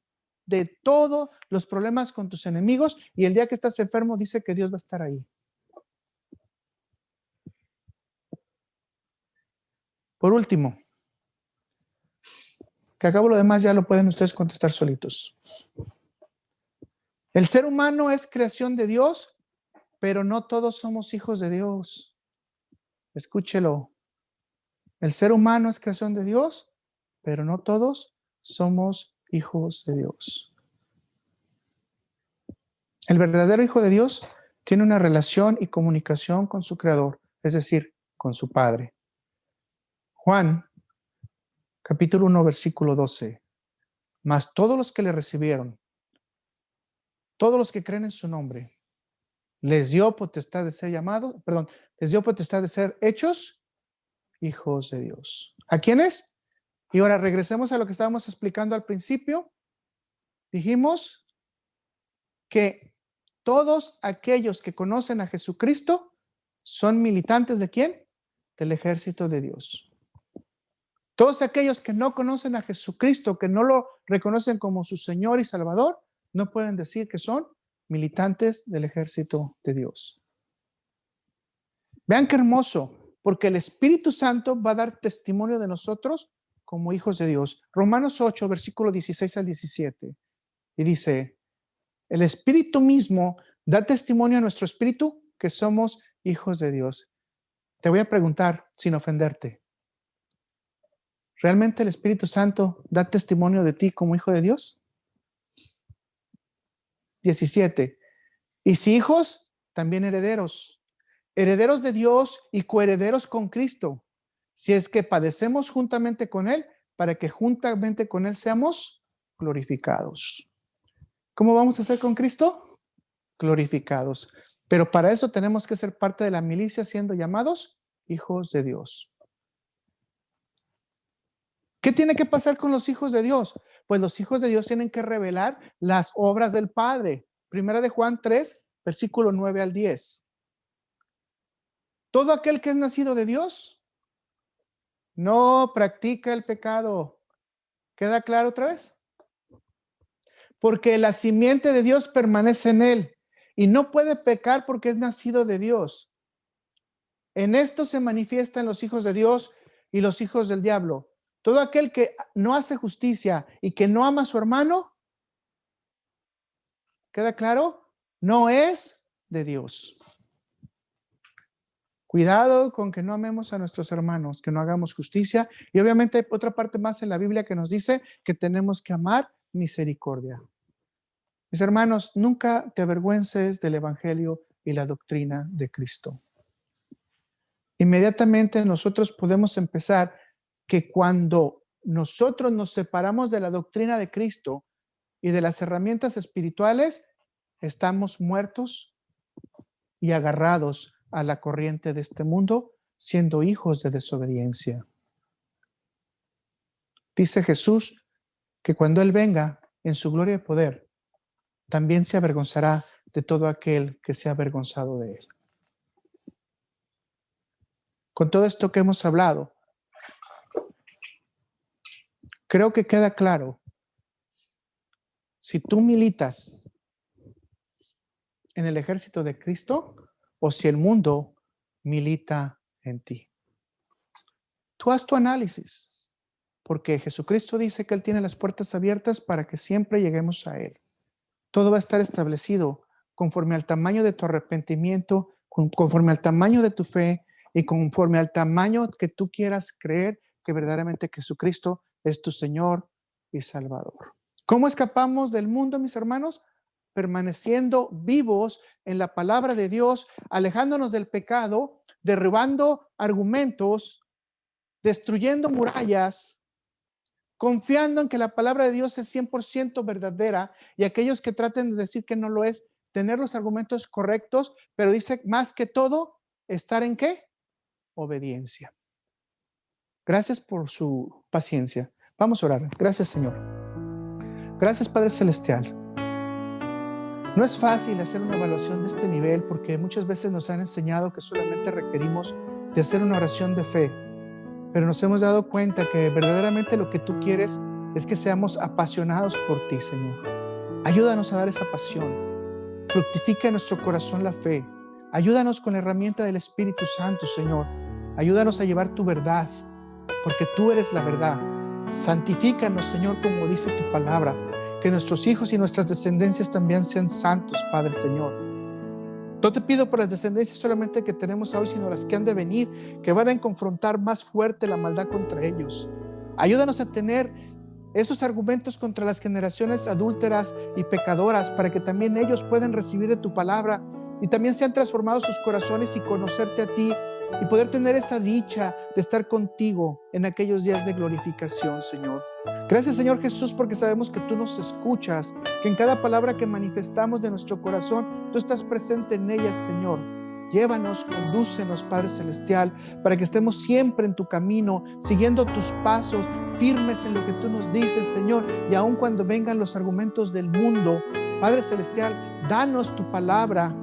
de todos los problemas con tus enemigos, y el día que estás enfermo dice que Dios va a estar ahí. Por último, que acabo lo demás ya lo pueden ustedes contestar solitos. El ser humano es creación de Dios, pero no todos somos hijos de Dios. Escúchelo. El ser humano es creación de Dios, pero no todos somos hijos de Dios. El verdadero hijo de Dios tiene una relación y comunicación con su creador, es decir, con su Padre. Juan, capítulo 1, versículo 12. Mas todos los que le recibieron, todos los que creen en su nombre, les dio potestad de ser llamados, perdón, les dio potestad de ser hechos hijos de Dios. ¿A quiénes? Y ahora regresemos a lo que estábamos explicando al principio. Dijimos que todos aquellos que conocen a Jesucristo son militantes ¿de quién? Del ejército de Dios. Todos aquellos que no conocen a Jesucristo, que no lo reconocen como su Señor y Salvador, no pueden decir que son militantes del ejército de Dios. Vean qué hermoso, porque el Espíritu Santo va a dar testimonio de nosotros como hijos de Dios. Romanos 8, versículo 16 al 17. Y dice, el Espíritu mismo da testimonio a nuestro espíritu que somos hijos de Dios. Te voy a preguntar, sin ofenderte, ¿realmente el Espíritu Santo da testimonio de ti como hijo de Dios? 17. Y si hijos, también herederos. Herederos de Dios y coherederos con Cristo. Si es que padecemos juntamente con Él, para que juntamente con Él seamos glorificados. ¿Cómo vamos a ser con Cristo? Glorificados. Pero para eso tenemos que ser parte de la milicia siendo llamados hijos de Dios. ¿Qué tiene que pasar con los hijos de Dios? Pues los hijos de Dios tienen que revelar las obras del Padre. Primera de Juan 3, versículo 9 al 10. Todo aquel que es nacido de Dios no practica el pecado. ¿Queda claro otra vez? Porque la simiente de Dios permanece en él y no puede pecar porque es nacido de Dios. En esto se manifiestan los hijos de Dios y los hijos del diablo. Todo aquel que no hace justicia y que no ama a su hermano, ¿queda claro? No es de Dios. Cuidado con que no amemos a nuestros hermanos, que no hagamos justicia. Y obviamente hay otra parte más en la Biblia que nos dice que tenemos que amar misericordia. Mis hermanos, nunca te avergüences del Evangelio y la doctrina de Cristo. Inmediatamente nosotros podemos empezar que cuando nosotros nos separamos de la doctrina de Cristo y de las herramientas espirituales, estamos muertos y agarrados a la corriente de este mundo, siendo hijos de desobediencia. Dice Jesús que cuando Él venga en su gloria y poder, también se avergonzará de todo aquel que se ha avergonzado de Él. Con todo esto que hemos hablado, creo que queda claro, si tú militas en el ejército de Cristo o si el mundo milita en ti. Tú haz tu análisis, porque Jesucristo dice que Él tiene las puertas abiertas para que siempre lleguemos a Él. Todo va a estar establecido conforme al tamaño de tu arrepentimiento, conforme al tamaño de tu fe y conforme al tamaño que tú quieras creer que verdaderamente Jesucristo es tu Señor y Salvador. ¿Cómo escapamos del mundo, mis hermanos? Permaneciendo vivos en la palabra de Dios, alejándonos del pecado, derribando argumentos, destruyendo murallas, confiando en que la palabra de Dios es 100% verdadera, y aquellos que traten de decir que no lo es, tener los argumentos correctos, pero dice más que todo, estar en ¿qué? Obediencia. Gracias por su paciencia. Vamos a orar. Gracias, Señor. Gracias, Padre Celestial. No es fácil hacer una evaluación de este nivel porque muchas veces nos han enseñado que solamente requerimos de hacer una oración de fe, pero nos hemos dado cuenta que verdaderamente lo que tú quieres es que seamos apasionados por ti, Señor. Ayúdanos a dar esa pasión. Fructifica en nuestro corazón la fe. Ayúdanos con la herramienta del Espíritu Santo, Señor. Ayúdanos a llevar tu verdad, porque tú eres la verdad. Santifícanos, Señor, como dice tu palabra. Que nuestros hijos y nuestras descendencias también sean santos, Padre, Señor. No te pido por las descendencias solamente que tenemos hoy, sino las que han de venir, que van a confrontar más fuerte la maldad contra ellos. Ayúdanos a tener esos argumentos contra las generaciones adúlteras y pecadoras, para que también ellos puedan recibir de tu palabra y también sean transformados sus corazones y conocerte a ti y poder tener esa dicha de estar contigo en aquellos días de glorificación, Señor. Gracias, Señor Jesús, porque sabemos que tú nos escuchas, que en cada palabra que manifestamos de nuestro corazón, tú estás presente en ellas, Señor. Llévanos, condúcenos, Padre Celestial, para que estemos siempre en tu camino, siguiendo tus pasos, firmes en lo que tú nos dices, Señor. Y aun cuando vengan los argumentos del mundo, Padre Celestial, danos tu palabra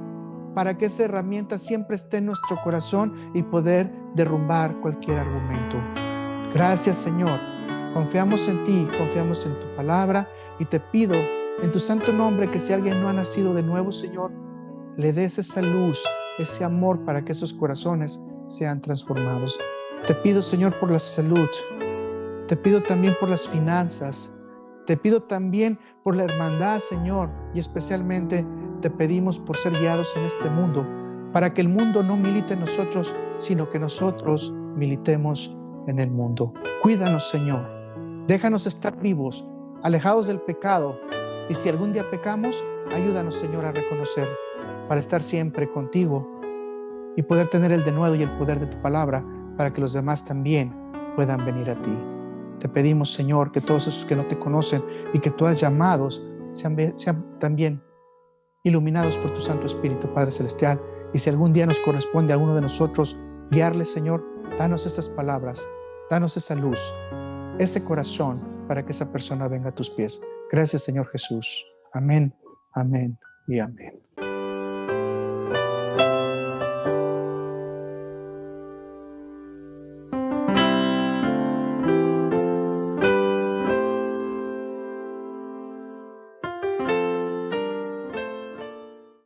para que esa herramienta siempre esté en nuestro corazón y poder derrumbar cualquier argumento. Gracias, Señor. Confiamos en ti, confiamos en tu palabra y te pido en tu santo nombre que si alguien no ha nacido de nuevo, Señor, le des esa luz, ese amor para que esos corazones sean transformados. Te pido, Señor, por la salud. Te pido también por las finanzas. Te pido también por la hermandad, Señor, y especialmente te pedimos por ser guiados en este mundo, para que el mundo no milite en nosotros, sino que nosotros militemos en el mundo. Cuídanos, Señor. Déjanos estar vivos, alejados del pecado. Y si algún día pecamos, ayúdanos, Señor, a reconocer, para estar siempre contigo y poder tener el denuedo y el poder de tu palabra, para que los demás también puedan venir a ti. Te pedimos, Señor, que todos esos que no te conocen y que tú has llamados sean también iluminados por tu Santo Espíritu, Padre Celestial. Y si algún día nos corresponde a alguno de nosotros guiarles, Señor, danos esas palabras, danos esa luz, ese corazón para que esa persona venga a tus pies. Gracias, Señor Jesús. Amén, amén y amén.